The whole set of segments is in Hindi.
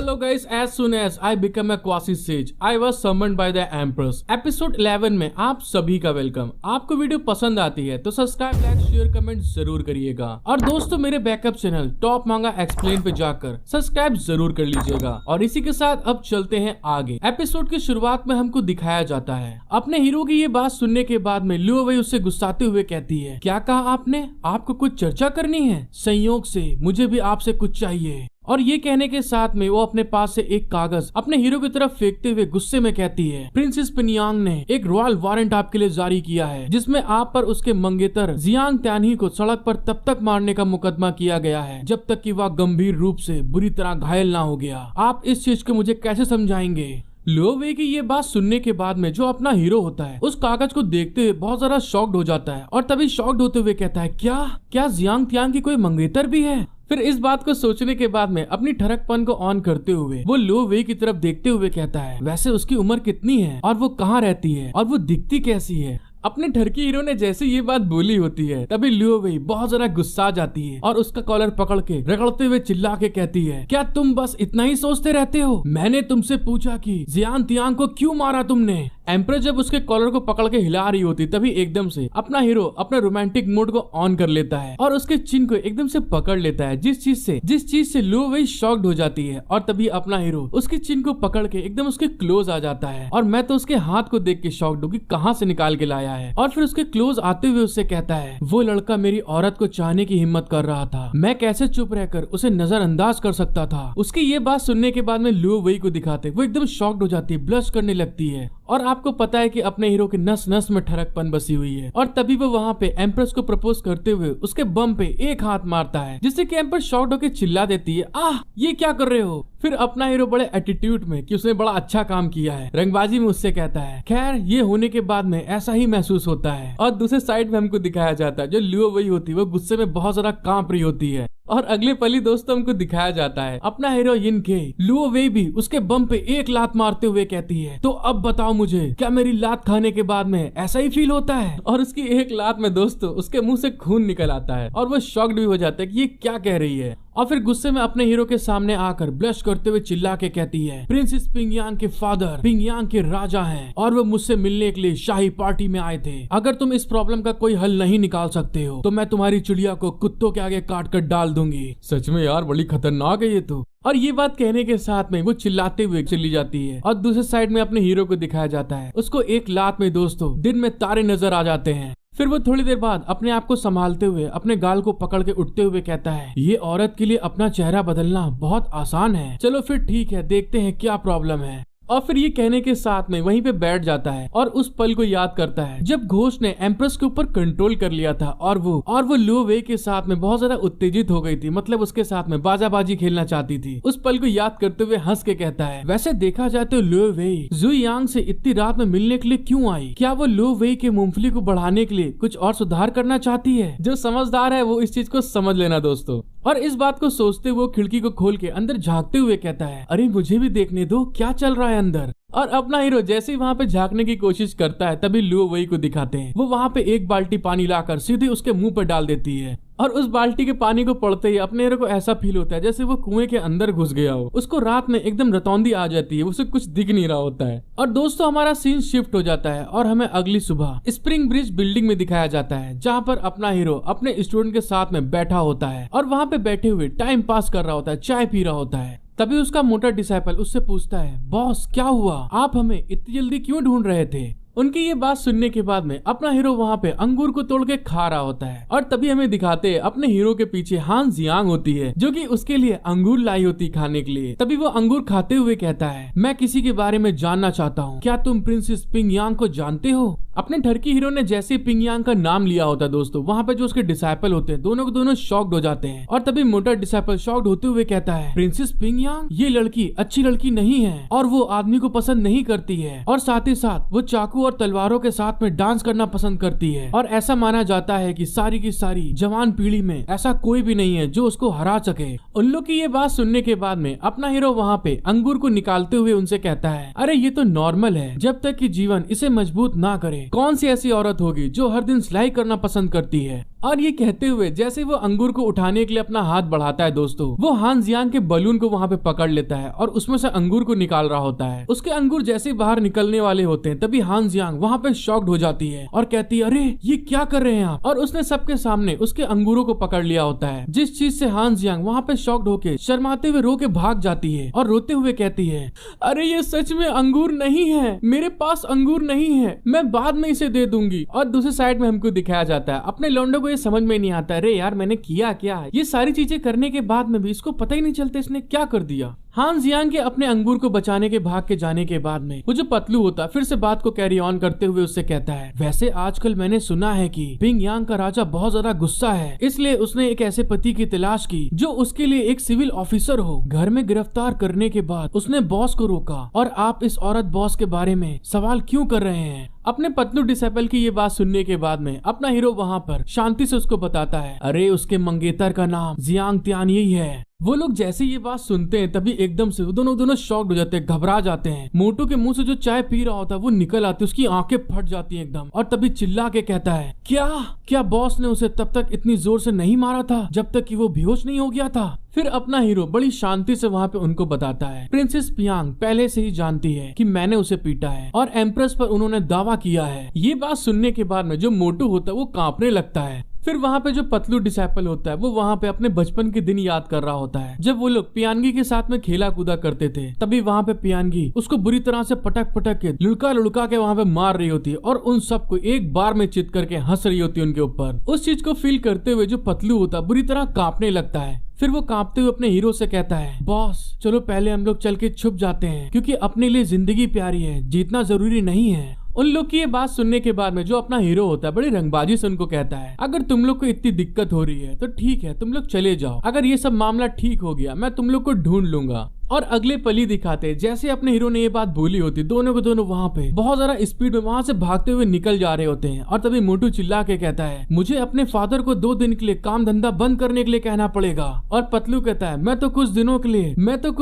Hello guys, as soon as I become a quasi sage, I was summoned by the Empress. Episode 11 में आप सभी का वेलकम। आपको वीडियो पसंद आती है तो सब्सक्राइब, लाइक, शेयर, कमेंट जरूर करिएगा। और दोस्तों मेरे बैकअप चैनल टॉप मांगा एक्सप्लेन पे जाकर सब्सक्राइब जरूर कर लीजिएगा। और इसी के साथ अब चलते हैं आगे। एपिसोड की शुरुआत में हमको दिखाया जाता है अपने हीरो की ये बात सुनने के बाद में लियो वेई उससे गुस्साते हुए कहती है, क्या कहा आपने? आपको कुछ चर्चा करनी है? संयोग से मुझे भी आपसे कुछ चाहिए। और ये कहने के साथ में वो अपने पास से एक कागज अपने हीरो की तरफ फेंकते हुए गुस्से में कहती है, प्रिंसेस पिनयांग ने एक रॉयल वारंट आपके लिए जारी किया है जिसमें आप पर उसके मंगेतर जियांग त्यानही को सड़क पर तब तक मारने का मुकदमा किया गया है जब तक कि वह गंभीर रूप से बुरी तरह घायल ना हो गया। आप इस चीज को मुझे कैसे समझाएंगे? लियो वेई की ये बात सुनने के बाद में जो अपना हीरो होता है उस कागज को देखते हुए बहुत ज्यादा शॉक्ड हो जाता है और तभी शॉक्ड होते हुए कहता है, क्या जियांग त्यान की कोई मंगेतर भी है? फिर इस बात को सोचने के बाद में अपनी ठरकपन को ऑन करते हुए वो लियो वेई की तरफ देखते हुए कहता है, वैसे उसकी उम्र कितनी है और वो कहाँ रहती है और वो दिखती कैसी है? अपने ठरकी हीरो ने जैसे ये बात बोली होती है तभी लियो वेई बहुत ज्यादा गुस्सा जाती है और उसका कॉलर पकड़ के रगड़ते हुए चिल्ला के कहती है, क्या तुम बस इतना ही सोचते रहते हो? मैंने तुमसे पूछा कि जियांग त्यान को क्यों मारा तुमने? एम्प्रेस जब उसके कॉलर को पकड़ के हिला रही होती तभी एकदम से अपना हीरो अपने रोमांटिक मोड को ऑन कर लेता है और उसके चिन को एकदम से पकड़ लेता है, जिस चीज से लियो वेई शॉक्ड हो जाती है। और तभी अपना हीरो उसकी चिन को पकड़ के एकदम उसके क्लोज आ जाता है और मैं तो उसके हाथ को देख के शॉक्ड हूँ कि कहाँ से निकाल के लाया है। और फिर उसके क्लोज आते हुए उससे कहता है, वो लड़का मेरी औरत को चाहने की हिम्मत कर रहा था, मैं कैसे चुप रहकर उसे नजरअंदाज कर सकता था? उसकी ये बात सुनने के बाद में लियो वेई को दिखाते वो एकदम शॉक्ड हो जाती है, ब्लश करने लगती है। और आपको पता है कि अपने हीरो के नस नस में ठरकपन बसी हुई है। और तभी वो वहाँ पे एम्प्रेस को प्रपोज करते हुए उसके बम पे एक हाथ मारता है जिससे कि एम्प्रेस शॉक्ड होकर चिल्ला देती है, आह ये क्या कर रहे हो? फिर अपना हीरो बड़े एटीट्यूड में कि उसने बड़ा अच्छा काम किया है रंगबाजी में उससे कहता है, खैर ये होने के बाद में ऐसा ही महसूस होता है। और दूसरे साइड में हमको दिखाया जाता है जो लियो वेई होती है वो गुस्से में बहुत ज्यादा कांप रही होती है। और अगले पल ही दोस्तों हमको दिखाया जाता है अपना हीरोइन के लियो वेई भी उसके बम पे एक लात मारते हुए कहती है, तो अब बताओ मुझे, क्या मेरी लात खाने के बाद में ऐसा ही फील होता है? और उसकी एक लात में दोस्तों उसके मुंह से खून निकल आता है और वो शॉक्ड भी हो जाता है कि ये क्या कह रही है। और फिर गुस्से में अपने हीरो के सामने आकर ब्लश करते हुए चिल्ला के कहती है, प्रिंसेस पिंगयांग के फादर पिंगयांग के राजा हैं और वो मुझसे मिलने के लिए शाही पार्टी में आए थे। अगर तुम इस प्रॉब्लम का कोई हल नहीं निकाल सकते हो तो मैं तुम्हारी चिड़िया को कुत्तों के आगे काट कर डाल दूंगी। सच में यार बड़ी खतरनाक है ये तो। और ये बात कहने के साथ में वो चिल्लाते हुए चली जाती है और दूसरे साइड में अपने हीरो को दिखाया जाता है उसको एक लात में दोस्तों दिन में तारे नजर आ जाते हैं। फिर वो थोड़ी देर बाद अपने आप को संभालते हुए अपने गाल को पकड़ के उठते हुए कहता है, ये औरत के लिए अपना चेहरा बदलना बहुत आसान है, चलो फिर ठीक है, देखते हैं क्या प्रॉब्लम है। और फिर ये कहने के साथ में वहीं पे बैठ जाता है और उस पल को याद करता है जब घोस्ट ने एम्प्रेस के ऊपर कंट्रोल कर लिया था और वो लियो वेई के साथ में बहुत ज्यादा उत्तेजित हो गई थी, मतलब उसके साथ में बाजाबाजी खेलना चाहती थी। उस पल को याद करते हुए हंस के कहता है, वैसे देखा जाए तो लियो वेई जुयांग से इतनी रात में मिलने के लिए क्यों आई? क्या वो लियो वेई के मूंगफली को बढ़ाने के लिए कुछ और सुधार करना चाहती है? जो समझदार है वो इस चीज को समझ लेना दोस्तों। और इस बात को सोचते हुए खिड़की को खोल के अंदर झांकते हुए कहता है, अरे मुझे भी देखने दो क्या चल रहा है अंदर। और अपना हीरो जैसे ही वहाँ पे झांकने की कोशिश करता है तभी लियो वेई को दिखाते हैं वो वहाँ पे एक बाल्टी पानी लाकर सीधे उसके मुंह पर डाल देती है। और उस बाल्टी के पानी को पड़ते ही अपने हीरो को ऐसा फील होता है जैसे वो कुएं के अंदर घुस गया हो। उसको रात में एकदम रतौंदी आ जाती है, उसे कुछ दिख नहीं रहा होता है। और दोस्तों हमारा सीन शिफ्ट हो जाता है और हमें अगली सुबह स्प्रिंग ब्रिज बिल्डिंग में दिखाया जाता है जहाँ पर अपना हीरो अपने स्टूडेंट के साथ में बैठा होता है और वहाँ पे बैठे हुए टाइम पास कर रहा होता है, चाय पी रहा होता है। तभी उसका मोटा डिसाइपल उससे पूछता है, बॉस क्या हुआ? आप हमें इतनी जल्दी क्यों ढूंढ रहे थे? उनकी ये बात सुनने के बाद में अपना हीरो वहाँ पे अंगूर को तोड़ के खा रहा होता है और तभी हमें दिखाते हैं अपने हीरो के पीछे हान जियांग होती है जो कि उसके लिए अंगूर लाई होती खाने के लिए। तभी वो अंगूर खाते हुए कहता है, मैं किसी के बारे में जानना चाहता हूँ, क्या तुम प्रिंसेस पिंगयांग को जानते हो? अपने ठरकी हीरो ने जैसे पिंगयांग का नाम लिया होता है दोस्तों वहाँ पे जो उसके डिसाइपल होते हैं दोनों के दोनों शॉक्ड हो जाते हैं। और तभी मोटा डिसाइपल शॉक्ड होते हुए कहता है, प्रिंसेस पिंगयांग ये लड़की अच्छी लड़की नहीं है और वो आदमी को पसंद नहीं करती है और साथ ही साथ वो चाकू और तलवारों के साथ में डांस करना पसंद करती है। और ऐसा माना जाता है कि सारी की सारी जवान पीढ़ी में ऐसा कोई भी नहीं है जो उसको हरा सके। उन लोग की ये बात सुनने के बाद में अपना हीरो वहाँ पे अंगूर को निकालते हुए उनसे कहता है, अरे ये तो नॉर्मल है, जब तक कि जीवन इसे मजबूत ना करे कौन सी ऐसी औरत होगी जो हर दिन सिलाई करना पसंद करती है। और ये कहते हुए जैसे वो अंगूर को उठाने के लिए अपना हाथ बढ़ाता है दोस्तों, वो हान जियांग के बलून को वहाँ पे पकड़ लेता है और उसमें से अंगूर को निकाल रहा होता है। उसके अंगूर जैसे बाहर निकलने वाले होते हैं तभी हान जियांग वहाँ पे शॉक्ड हो जाती है और कहती है, अरे ये क्या कर रहे हैं आप? और उसने सबके सामने उसके अंगूरों को पकड़ लिया होता है, जिस चीज से हान जियांग वहाँ पे शॉक्ड होके शर्माते हुए रो के भाग जाती है और रोते हुए कहती है, अरे ये सच में अंगूर नहीं है, मेरे पास अंगूर नहीं है, मैं बाद में इसे दे दूंगी। और दूसरी साइड में हमको दिखाया जाता है अपने लौंडे को ये समझ में नहीं आता, अरे यार मैंने किया क्या? ये सारी चीजें करने के बाद में भी इसको पता ही नहीं चलता इसने क्या कर दिया। हान जियांग के अपने अंगूर को बचाने के भाग के जाने के बाद में वो जो पतलू होता फिर से बात को कैरी ऑन करते हुए उससे कहता है, वैसे आजकल मैंने सुना है कि पिंग यांग का राजा बहुत ज्यादा गुस्सा है, इसलिए उसने एक ऐसे पति की तलाश की जो उसके लिए एक सिविल ऑफिसर हो। घर में गिरफ्तार करने के बाद उसने बॉस को रोका और आप इस औरत बॉस के बारे में सवाल क्यों कर रहे हैं? अपने पतलू डिसेबल की ये बात सुनने के बाद में अपना हीरो वहाँ पर शांति से उसको बताता है, अरे उसके मंगेतर का नाम जियांग तियान यही है। वो लोग जैसे ये बात सुनते हैं तभी एकदम से दोनों शॉक्ड हो जाते हैं, घबरा जाते हैं। मोटू के मुंह से जो चाय पी रहा होता है वो निकल आती है, उसकी आंखें फट जाती हैं एकदम, और तभी चिल्ला के कहता है, क्या बॉस ने उसे तब तक इतनी जोर से नहीं मारा था जब तक कि वो बेहोश नहीं हो गया था? फिर अपना हीरो बड़ी शांति से वहाँ पे उनको बताता है, प्रिंसेस पियांग पहले से ही जानती है कि मैंने उसे पीटा है और एम्प्रेस पर उन्होंने दावा किया है। ये बात सुनने के बाद में जो मोटू होता है वो कांपने लगता है। फिर वहाँ पे जो पतलू डिसेबल होता है वो वहाँ पे अपने बचपन के दिन याद कर रहा होता है, जब वो लोग पियानगी के साथ में खेला कूदा करते थे। तभी वहाँ पे पियानगी उसको बुरी तरह से पटक के लुढ़का के वहाँ पे मार रही होती है और उन सबको एक बार में चित करके हंस रही होती है उनके ऊपर। उस चीज को फील करते हुए जो पतलू होता है बुरी तरह कांपने लगता है। फिर वो कांपते हुए अपने हीरो से कहता है, बॉस चलो पहले हम लोग चल के छुप जाते हैं, क्योंकि अपने लिए जिंदगी प्यारी है, जीतना जरूरी नहीं है। उन लोग की ये बात सुनने के बाद में जो अपना हीरो होता है बड़ी रंगबाजी से उनको कहता है, अगर तुम लोग को इतनी दिक्कत हो रही है तो ठीक है, तुम लोग चले जाओ, अगर ये सब मामला ठीक हो गया मैं तुम लोग को ढूंढ लूंगा। और अगले पली दिखाते जैसे अपने हीरो ने ये बात बोली होती, दोनों को दोनों वहाँ पे बहुत ज्यादा स्पीड में वहाँ से भागते हुए निकल जा रहे होते हैं। और तभी मोटू चिल्ला के कहता है, मुझे अपने फादर को 2 दिन के लिए काम धंधा बंद करने के लिए कहना पड़ेगा। और पतलू कहता है, मैं तो कुछ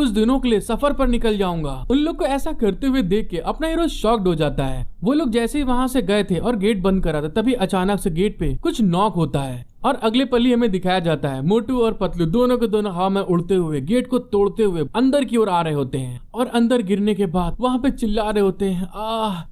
दिनों के लिए सफर पर निकल जाऊंगा। उन लोग को ऐसा करते हुए देख के अपना हीरो शॉक्ड हो जाता है। वो लोग जैसे ही वहाँ से गए थे और गेट बंद करा था तभी अचानक से गेट पे कुछ नॉक होता है और अगले पली हमें दिखाया जाता है मोटू और पतलू दोनों के दोनों हवा में उड़ते हुए गेट को तोड़ते हुए अंदर की ओर आ रहे होते हैं और अंदर गिरने के बाद वहाँ पे चिल्ला रहे होते हैं,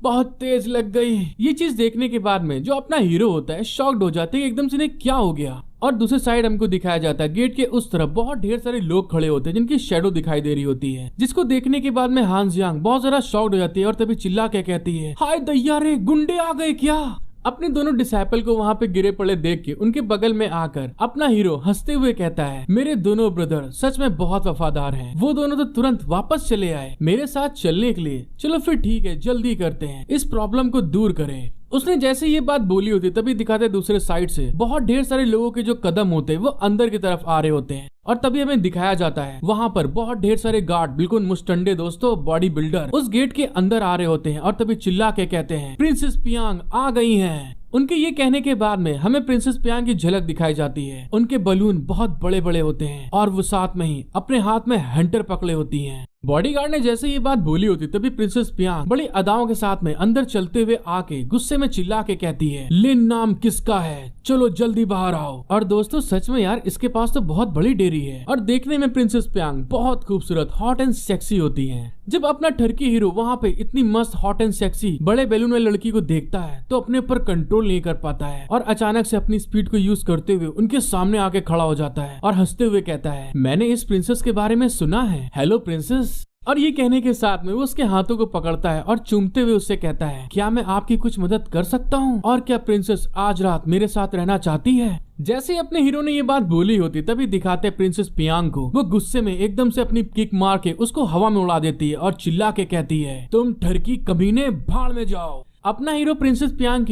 बहुत तेज लग गई। ये चीज देखने के बाद में जो अपना हीरो होता है शॉक्ड हो जाते हैं एकदम से क्या हो गया। और दूसरी साइड हमको दिखाया जाता है गेट के उस तरफ बहुत ढेर सारे लोग खड़े होते हैं जिनकी शेडो दिखाई दे रही होती है, जिसको देखने के बाद में हान जियांग बहुत ज्यादा शॉक्ड हो जाती है और तभी चिल्ला के कहती है, हाय दैया रे, गुंडे आ गए क्या? अपने दोनों डिसाइपल को वहाँ पे गिरे पड़े देख के उनके बगल में आकर अपना हीरो हंसते हुए कहता है, मेरे दोनों ब्रदर सच में बहुत वफादार हैं। वो दोनों तो तुरंत वापस चले आए मेरे साथ चलने के लिए। चलो फिर ठीक है, जल्दी करते हैं, इस प्रॉब्लम को दूर करें। उसने जैसे ये बात बोली होती तभी दिखाते दूसरे साइड से बहुत ढेर सारे लोगों के जो कदम होते हैं वो अंदर की तरफ आ रहे होते हैं और तभी हमें दिखाया जाता है वहाँ पर बहुत ढेर सारे गार्ड बिल्कुल मुस्टंडे दोस्तों बॉडी बिल्डर उस गेट के अंदर आ रहे होते हैं और तभी चिल्ला के कहते हैं, प्रिंसेस पियांग आ गई हैं। उनके ये कहने के बाद में हमें प्रिंसेस पियांग की झलक दिखाई जाती है। उनके बलून बहुत बड़े बड़े होते हैं और वो साथ में ही अपने हाथ में हंटर पकड़े होती हैं। बॉडीगार्ड ने जैसे ये बात बोली होती तभी प्रिंसेस पियांग बड़ी अदाओं के साथ में अंदर चलते हुए आके गुस्से में चिल्ला के कहती है, लिन नाम किसका है, चलो जल्दी बाहर आओ। और दोस्तों सच में यार इसके पास तो बहुत बड़ी डेयरी है और देखने में प्रिंसेस पियांग बहुत खूबसूरत हॉट एंड सेक्सी होती है। जब अपना टर्की हीरो वहाँ पे इतनी मस्त हॉट एंड सेक्सी बड़े बैलून वाली लड़की को देखता है तो अपने ऊपर कंट्रोल नहीं कर पाता है और अचानक से अपनी स्पीड को यूज करते हुए उनके सामने आके खड़ा हो जाता है और हंसते हुए कहता है, मैंने इस प्रिंसेस के बारे में सुना है, हेलो प्रिंसेस। और ये कहने के साथ में वो उसके हाथों को पकड़ता है और चूमते हुए उससे कहता है, क्या मैं आपकी कुछ मदद कर सकता हूँ और क्या प्रिंसेस आज रात मेरे साथ रहना चाहती है? जैसे ही अपने हीरो ने ये बात बोली होती तभी दिखाते प्रिंसेस पियांग को वो गुस्से में एकदम से अपनी किक मार के उसको हवा में उड़ा देती है और चिल्ला के कहती है, तुम ठरकी कमीने, भाड़ में जाओ। अपना हीरो प्रिंसेस पियांग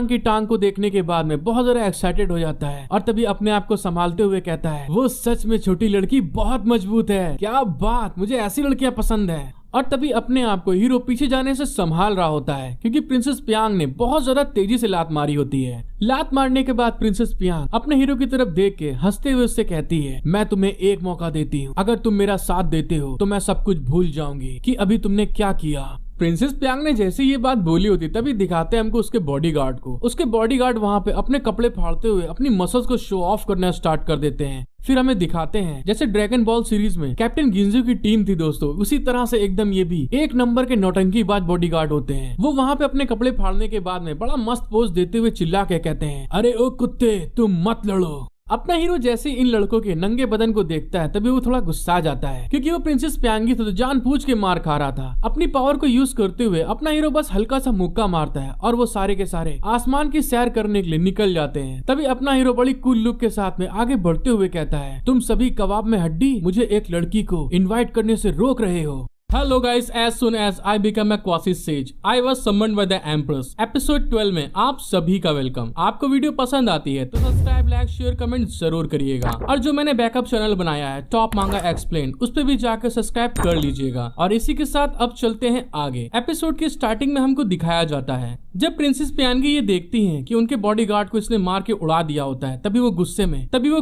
की टांग को देखने के बाद में बहुत ज्यादा एक्साइटेड हो जाता है और तभी अपने आप को संभालते हुए कहता है, वो सच में छोटी लड़की बहुत मजबूत है, क्या बात, मुझे ऐसी लड़कियां पसंद है। और तभी अपने आप को हीरो पीछे जाने से संभाल रहा होता है क्योंकि प्रिंसेस पियांग ने बहुत ज्यादा तेजी से लात मारी होती है। लात मारने के बाद प्रिंसेस पियांग अपने हीरो की तरफ देख के हंसते हुए उससे कहती है, मैं तुम्हें एक मौका देती हूँ, अगर तुम मेरा साथ देते हो तो मैं सब कुछ भूल जाऊंगी कि अभी तुमने क्या किया। प्रिंसेस प्यांग ने जैसे ये बात बोली होती तभी दिखाते हैं हमको उसके बॉडीगार्ड को। उसके बॉडीगार्ड वहाँ पे अपने कपड़े फाड़ते हुए अपनी मसल्स को शो ऑफ करना स्टार्ट कर देते हैं। फिर हमें दिखाते हैं जैसे ड्रैगन बॉल सीरीज में कैप्टन गिंजू की टीम थी दोस्तों, उसी तरह से एकदम ये भी एक नंबर के नौटंकीबाज बॉडीगार्ड होते हैं। वो वहाँ पे अपने कपड़े फाड़ने के बाद में बड़ा मस्त पोज देते हुए चिल्ला के कहते हैं, अरे ओ कुत्ते तुम मत लड़ो। अपना हीरो जैसे इन लड़कों के नंगे बदन को देखता है तभी वो थोड़ा गुस्सा जाता है, क्योंकि वो प्रिंसेस प्यांगी तो जानबूझ के मार खा रहा था। अपनी पावर को यूज करते हुए अपना हीरो बस हल्का सा मुक्का मारता है और वो सारे के सारे आसमान की सैर करने के लिए निकल जाते हैं। तभी अपना हीरो बड़ी कूल लुक के साथ में आगे बढ़ते हुए कहता है, तुम सभी कबाब में हड्डी मुझे एक लड़की को इन्वाइट करने से रोक रहे हो। Hello guys, as soon as I become a quasi sage, I was summoned by the Empress। Episode 12 में आप सभी का वेलकम। आपको वीडियो पसंद आती है तो सब्सक्राइब, लाइक, शेयर, कमेंट जरूर करिएगा। और जो मैंने बैकअप चैनल बनाया है टॉप मांगा एक्सप्लेन, उस पर भी जाकर सब्सक्राइब कर लीजिएगा। और इसी के साथ अब चलते हैं आगे। एपिसोड की स्टार्टिंग में हमको दिखाया जाता है जब प्रिंसेस प्यांगी ये देखती हैं कि उनके बॉडीगार्ड को इसने मार के उड़ा दिया होता है, तभी वो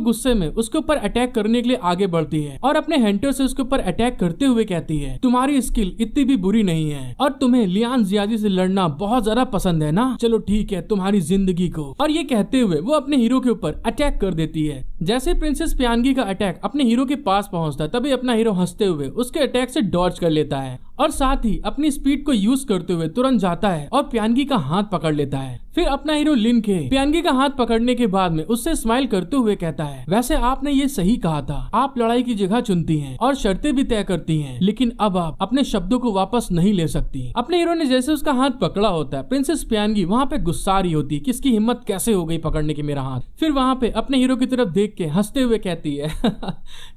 गुस्से में उसके ऊपर अटैक करने के लिए आगे बढ़ती है और अपने हंटर से उसके ऊपर अटैक करते हुए कहती है, तुम्हारी स्किल इतनी भी बुरी नहीं है और तुम्हें लियान जियाजी से लड़ना बहुत ज्यादा पसंद है ना, चलो ठीक है तुम्हारी जिंदगी को। और ये कहते हुए वो अपने हीरो के ऊपर अटैक कर देती है। जैसे प्रिंसेस प्यांगी का अटैक अपने हीरो के पास पहुंचता है तभी अपना हीरो हंसते हुए उसके अटैक से डॉज कर लेता है और साथ ही अपनी स्पीड को यूज करते हुए तुरंत जाता है और प्यांगी का हाथ पकड़ लेता है। फिर अपना हीरो लिन के प्यांगी का हाथ पकड़ने के बाद में उससे स्माइल करते हुए कहता है, वैसे आपने ये सही कहा था, आप लड़ाई की जगह चुनती हैं और शर्तें भी तय करती हैं, लेकिन अब आप अपने शब्दों को वापस नहीं ले सकती। अपने हीरो ने जैसे उसका हाथ पकड़ा होता है, प्रिंसेस प्यांगी वहाँ पे गुस्सा रही होती है कि इसकी हिम्मत कैसे हो गई पकड़ने की मेरा हाथ। फिर वहाँ पे अपने हीरो की तरफ देख के हंसते हुए कहती है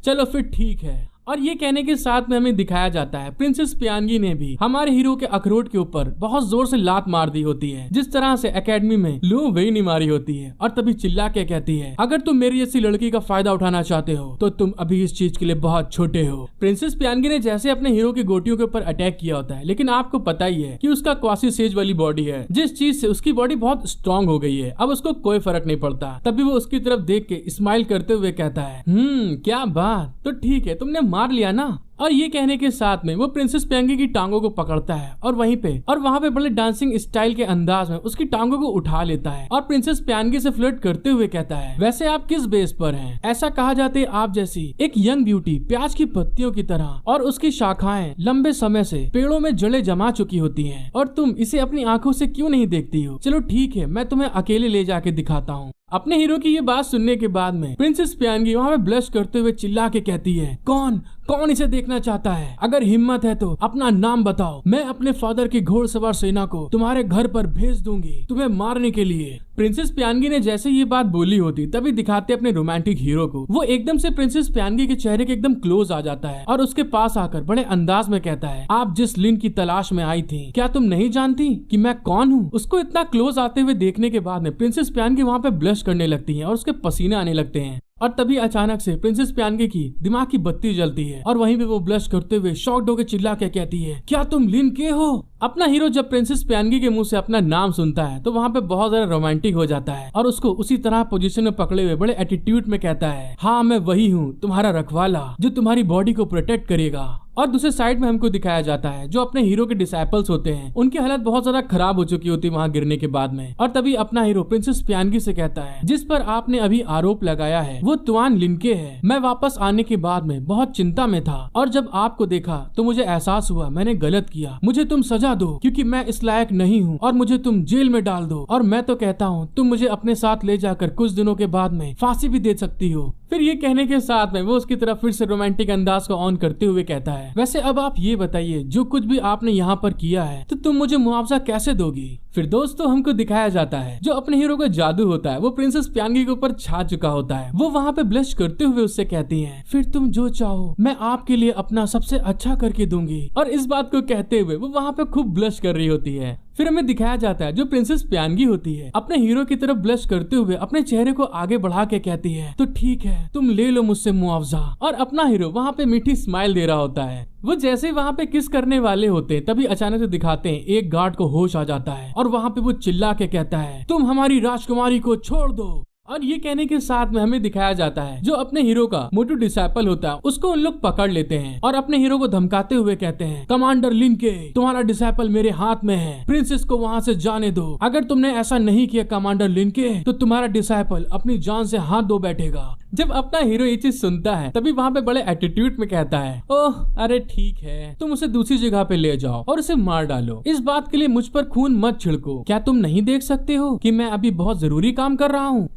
चलो फिर ठीक है। और ये कहने के साथ में हमें दिखाया जाता है प्रिंसेस प्यांगी ने भी हमारे हीरो के अखरोट के ऊपर बहुत जोर से लात मार दी होती है, जिस तरह से एकेडमी में लो वही नहीं मारी होती है। और तभी चिल्ला के कहती है, अगर तुम मेरी जैसी लड़की का फायदा उठाना चाहते हो तो तुम अभी इस चीज के लिए बहुत छोटे हो। प्रिंसेस प्यांगी ने जैसे अपने हीरो की गोटियों के ऊपर अटैक किया होता है, लेकिन आपको पता ही है कि उसका क्वासी सेज वाली बॉडी है, जिस चीज से उसकी बॉडी बहुत स्ट्रॉन्ग हो गई है, अब उसको कोई फर्क नहीं पड़ता। तभी वो उसकी तरफ देख के स्माइल करते हुए कहता है, क्या बात, तो ठीक है तुमने मार लिया ना। और ये कहने के साथ में वो प्रिंसेस प्यांगी की टांगों को पकड़ता है और वहाँ पे बड़े डांसिंग स्टाइल के अंदाज में उसकी टांगों को उठा लेता है और प्रिंसेस प्यांगी से फ्लर्ट करते हुए कहता है, वैसे आप किस बेस पर हैं? ऐसा कहा जाता है आप जैसी एक यंग ब्यूटी प्याज की पत्तियों की तरह और उसकी शाखाएं लंबे समय से पेड़ों में जड़ें जमा चुकी होती हैं और तुम इसे अपनी आंखों से क्यों नहीं देखती हो? चलो ठीक है मैं तुम्हें अकेले ले जाके दिखाता हूँ। अपने हीरो की ये बात सुनने के बाद में प्रिंसेस प्यांगी वहाँ पे ब्लश करते हुए चिल्ला के कहती है, कौन इसे देखना चाहता है? अगर हिम्मत है तो अपना नाम बताओ, मैं अपने फादर की घोड़सवार सेना को तुम्हारे घर पर भेज दूंगी तुम्हें मारने के लिए। प्रिंसेस प्यांगी ने जैसे ये बात बोली होती तभी दिखाते अपने रोमांटिक हीरो को। वो एकदम से प्रिंसेस प्यांगी के चेहरे के एकदम क्लोज आ जाता है और उसके पास आकर बड़े अंदाज में कहता है, आप जिस लिन की तलाश में आई थी क्या तुम नहीं जानती कि मैं कौन हूँ? उसको इतना क्लोज आते हुए देखने के बाद में प्रिंसेस प्यांगी वहाँ पे ब्लश करने लगती है और उसके पसीने आने लगते हैं। और तभी अचानक से प्रिंसेस प्यांगी की दिमाग की बत्ती जलती है और वहीं पे वो ब्लश करते हुए शॉक्ड होकर चिल्ला के कहती है, क्या तुम लिन के हो? अपना हीरो जब प्रिंसेस प्यांगी के मुंह से अपना नाम सुनता है तो वहाँ पे बहुत ज्यादा रोमांटिक हो जाता है और उसको उसी तरह पोजीशन में पकड़े हुए बड़े एटीट्यूड में कहता है, हाँ मैं वही हूँ तुम्हारा रखवाला जो तुम्हारी बॉडी को प्रोटेक्ट करेगा। और दूसरे साइड में हमको दिखाया जाता है जो अपने हीरो के डिसाइपल्स होते हैं, उनकी हालत बहुत ज्यादा खराब हो चुकी होती है वहाँ गिरने के बाद में। और तभी अपना हीरो प्रिंसेस प्यांगी से कहता है, जिस पर आपने अभी आरोप लगाया है वो तुआन लिनके है। मैं वापस आने के बाद में बहुत चिंता में था और जब आपको देखा तो मुझे एहसास हुआ मैंने गलत किया। मुझे तुम सजा दो क्योंकि मैं इस लायक नहीं हूँ और मुझे तुम जेल में डाल दो। और मैं तो कहता हूँ तुम मुझे अपने साथ ले जाकर कुछ दिनों के बाद में फांसी भी दे सकती हो। फिर ये कहने के साथ में वो उसकी तरफ फिर से रोमांटिक अंदाज को ऑन करते हुए कहता है, वैसे अब आप ये बताइए जो कुछ भी आपने यहाँ पर किया है तो तुम मुझे मुआवजा कैसे दोगी? फिर दोस्तों हमको दिखाया जाता है जो अपने हीरो का जादू होता है वो प्रिंसेस प्यांगी के ऊपर छा चुका होता है। वो वहाँ पे ब्लश करते हुए उससे कहती है, फिर तुम जो चाहो मैं आपके लिए अपना सबसे अच्छा करके दूंगी। और इस बात को कहते हुए वो वहाँ पे खूब ब्लश कर रही होती है। फिर हमें दिखाया जाता है जो प्रिंसेस प्यांगी होती है अपने हीरो की तरफ ब्लश करते हुए अपने चेहरे को आगे बढ़ा के कहती है, तो ठीक है तुम ले लो मुझसे मुआवजा। और अपना हीरो वहाँ पे मीठी स्माइल दे रहा होता है। वो जैसे वहाँ पे किस करने वाले होते हैं तभी अचानक से दिखाते हैं एक गार्ड को होश आ जाता है और वहाँ पे वो चिल्ला के कहता है, तुम हमारी राजकुमारी को छोड़ दो। और ये कहने के साथ में हमें दिखाया जाता है जो अपने हीरो का मोटू डिसाइपल होता है उसको उन लोग पकड़ लेते हैं और अपने हीरो को धमकाते हुए कहते हैं, कमांडर लिनके, तुम्हारा डिसाइपल मेरे हाथ में है, प्रिंसेस को वहाँ से जाने दो। अगर तुमने ऐसा नहीं किया कमांडर लिनके तो तुम्हारा डिसाइपल अपनी जान से हाथ धो बैठेगा। जब अपना हीरो ये चीज सुनता है तभी वहाँ पे बड़े एटीट्यूड में कहता है, ओह अरे ठीक है, तुम उसे दूसरी जगह पे ले जाओ और उसे मार डालो। इस बात के लिए मुझ पर खून मत छिड़को। क्या तुम नहीं देख सकते हो कि मैं अभी बहुत जरूरी काम कर रहा हूँ?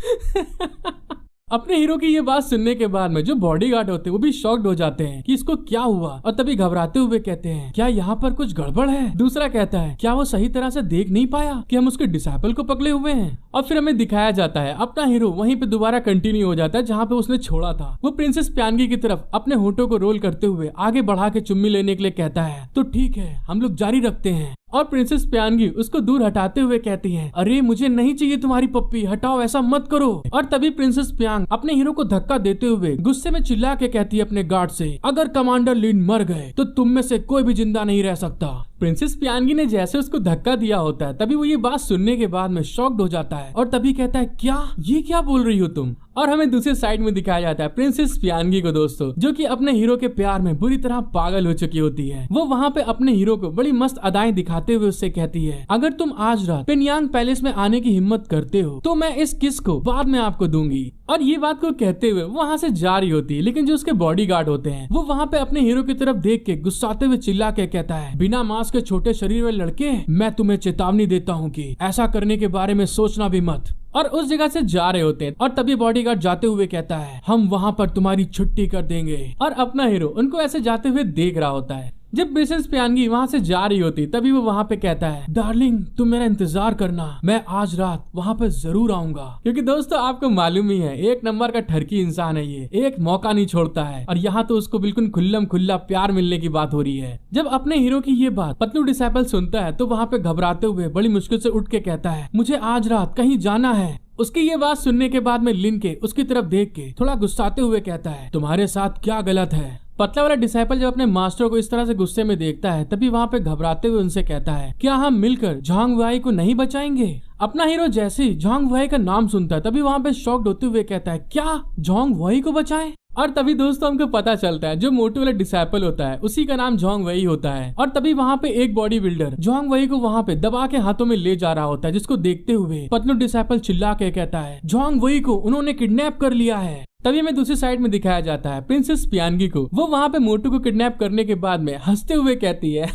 अपने हीरो की ये बात सुनने के बाद में जो बॉडीगार्ड होते हैं वो भी शॉक्ड हो जाते हैं कि इसको क्या हुआ, और तभी घबराते हुए कहते हैं, क्या यहाँ पर कुछ गड़बड़ है? दूसरा कहता है, क्या वो सही तरह से देख नहीं पाया कि हम उसके डिसाइपल को पकड़े हुए हैं? और फिर हमें दिखाया जाता है अपना हीरो वहीं पे दोबारा कंटिन्यू हो जाता है जहाँ पे उसने छोड़ा था। वो प्रिंसेस प्यानगी की तरफ अपने होठों को रोल करते हुए आगे बढ़ा के चुम्मी लेने के लिए कहता है, तो ठीक है हम लोग जारी रखते हैं। और प्रिंसेस प्यानगी उसको दूर हटाते हुए कहती है, अरे मुझे नहीं चाहिए तुम्हारी पप्पी, हटाओ, ऐसा मत करो। और तभी प्रिंसेस प्यांग अपने हीरो को धक्का देते हुए गुस्से में चिल्ला के कहती है अपने गार्ड से, अगर कमांडर लिन मर गए तो तुम में से कोई भी जिंदा नहीं रह सकता। प्रिंसेस प्यानगी ने जैसे उसको धक्का दिया होता है तभी वो ये बात सुनने के बाद में शॉक्ड हो जाता है और तभी कहता है, ये क्या बोल रही हो तुम? और हमें दूसरे साइड में दिखाया जाता है प्रिंसेस प्यानगी को दोस्तों, जो कि अपने हीरो के प्यार में बुरी तरह पागल हो चुकी होती है। वो वहाँ पे अपने हीरो को बड़ी मस्त अदाएं दिखाते हुए उससे कहती है, अगर तुम आज रात पिनयांग पैलेस में आने की हिम्मत करते हो तो मैं इस किस को बाद में आपको दूंगी। और ये बात को कहते हुए वहाँ से जा रही होती है, लेकिन जो उसके बॉडीगार्ड होते हैं वो वहाँ पे अपने हीरो की तरफ देख के गुस्साते हुए चिल्ला के कहता है, बिना मास्क के छोटे शरीर वाले लड़के, मैं तुम्हें चेतावनी देता हूँ कि ऐसा करने के बारे में सोचना भी मत। और उस जगह से जा रहे होते हैं और तभी बॉडीगार्ड जाते हुए कहता है, हम वहाँ पर तुम्हारी छुट्टी कर देंगे। और अपना हीरो उनको ऐसे जाते हुए देख रहा होता है। जब प्रिंसेस प्यानगी वहाँ से जा रही होती तभी वो वहाँ पे कहता है, डार्लिंग तुम मेरा इंतजार करना, मैं आज रात वहाँ पे जरूर आऊंगा। क्योंकि दोस्तों आपको मालूम ही है एक नंबर का ठरकी इंसान है ये, एक मौका नहीं छोड़ता है। और यहाँ तो उसको बिल्कुल खुल्लम खुल्ला प्यार मिलने की बात हो रही है। जब अपने हीरो की ये बात पतलू डिसाइपल सुनता है तो वहाँ पे घबराते हुए बड़ी मुश्किल से उठ के कहता है, मुझे आज रात कहीं जाना है। उसकी ये बात सुनने के बाद में लिनके उसकी तरफ देख के थोड़ा गुस्साते हुए कहता है, तुम्हारे साथ क्या गलत है? पतला वाला डिसाइपल जब अपने मास्टर को इस तरह से गुस्से में देखता है तभी वहाँ पे घबराते हुए उनसे कहता है, क्या हम मिलकर झांग वाई को नहीं बचाएंगे? अपना हीरो जैसे ही झांग वाई का नाम सुनता है तभी वहाँ पे शॉक्ड होते हुए कहता है, क्या झांग वाई को बचाएं? और तभी दोस्तों हमको पता चलता है जो मोटू वाला डिसाइपल होता है उसी का नाम झांग वई होता है। और तभी वहाँ पे एक बॉडी बिल्डर झांग वई को वहाँ पे दबा के हाथों में ले जा रहा होता है, जिसको देखते हुए पतलू डिसाइपल चिल्ला के कहता है, झांग वई को उन्होंने किडनैप कर लिया है। तभी हमें दूसरी साइड में दिखाया जाता है प्रिंसेस प्यानगी को, वो वहाँ पे मोटू को किडनैप करने के बाद में हंसते हुए कहती है,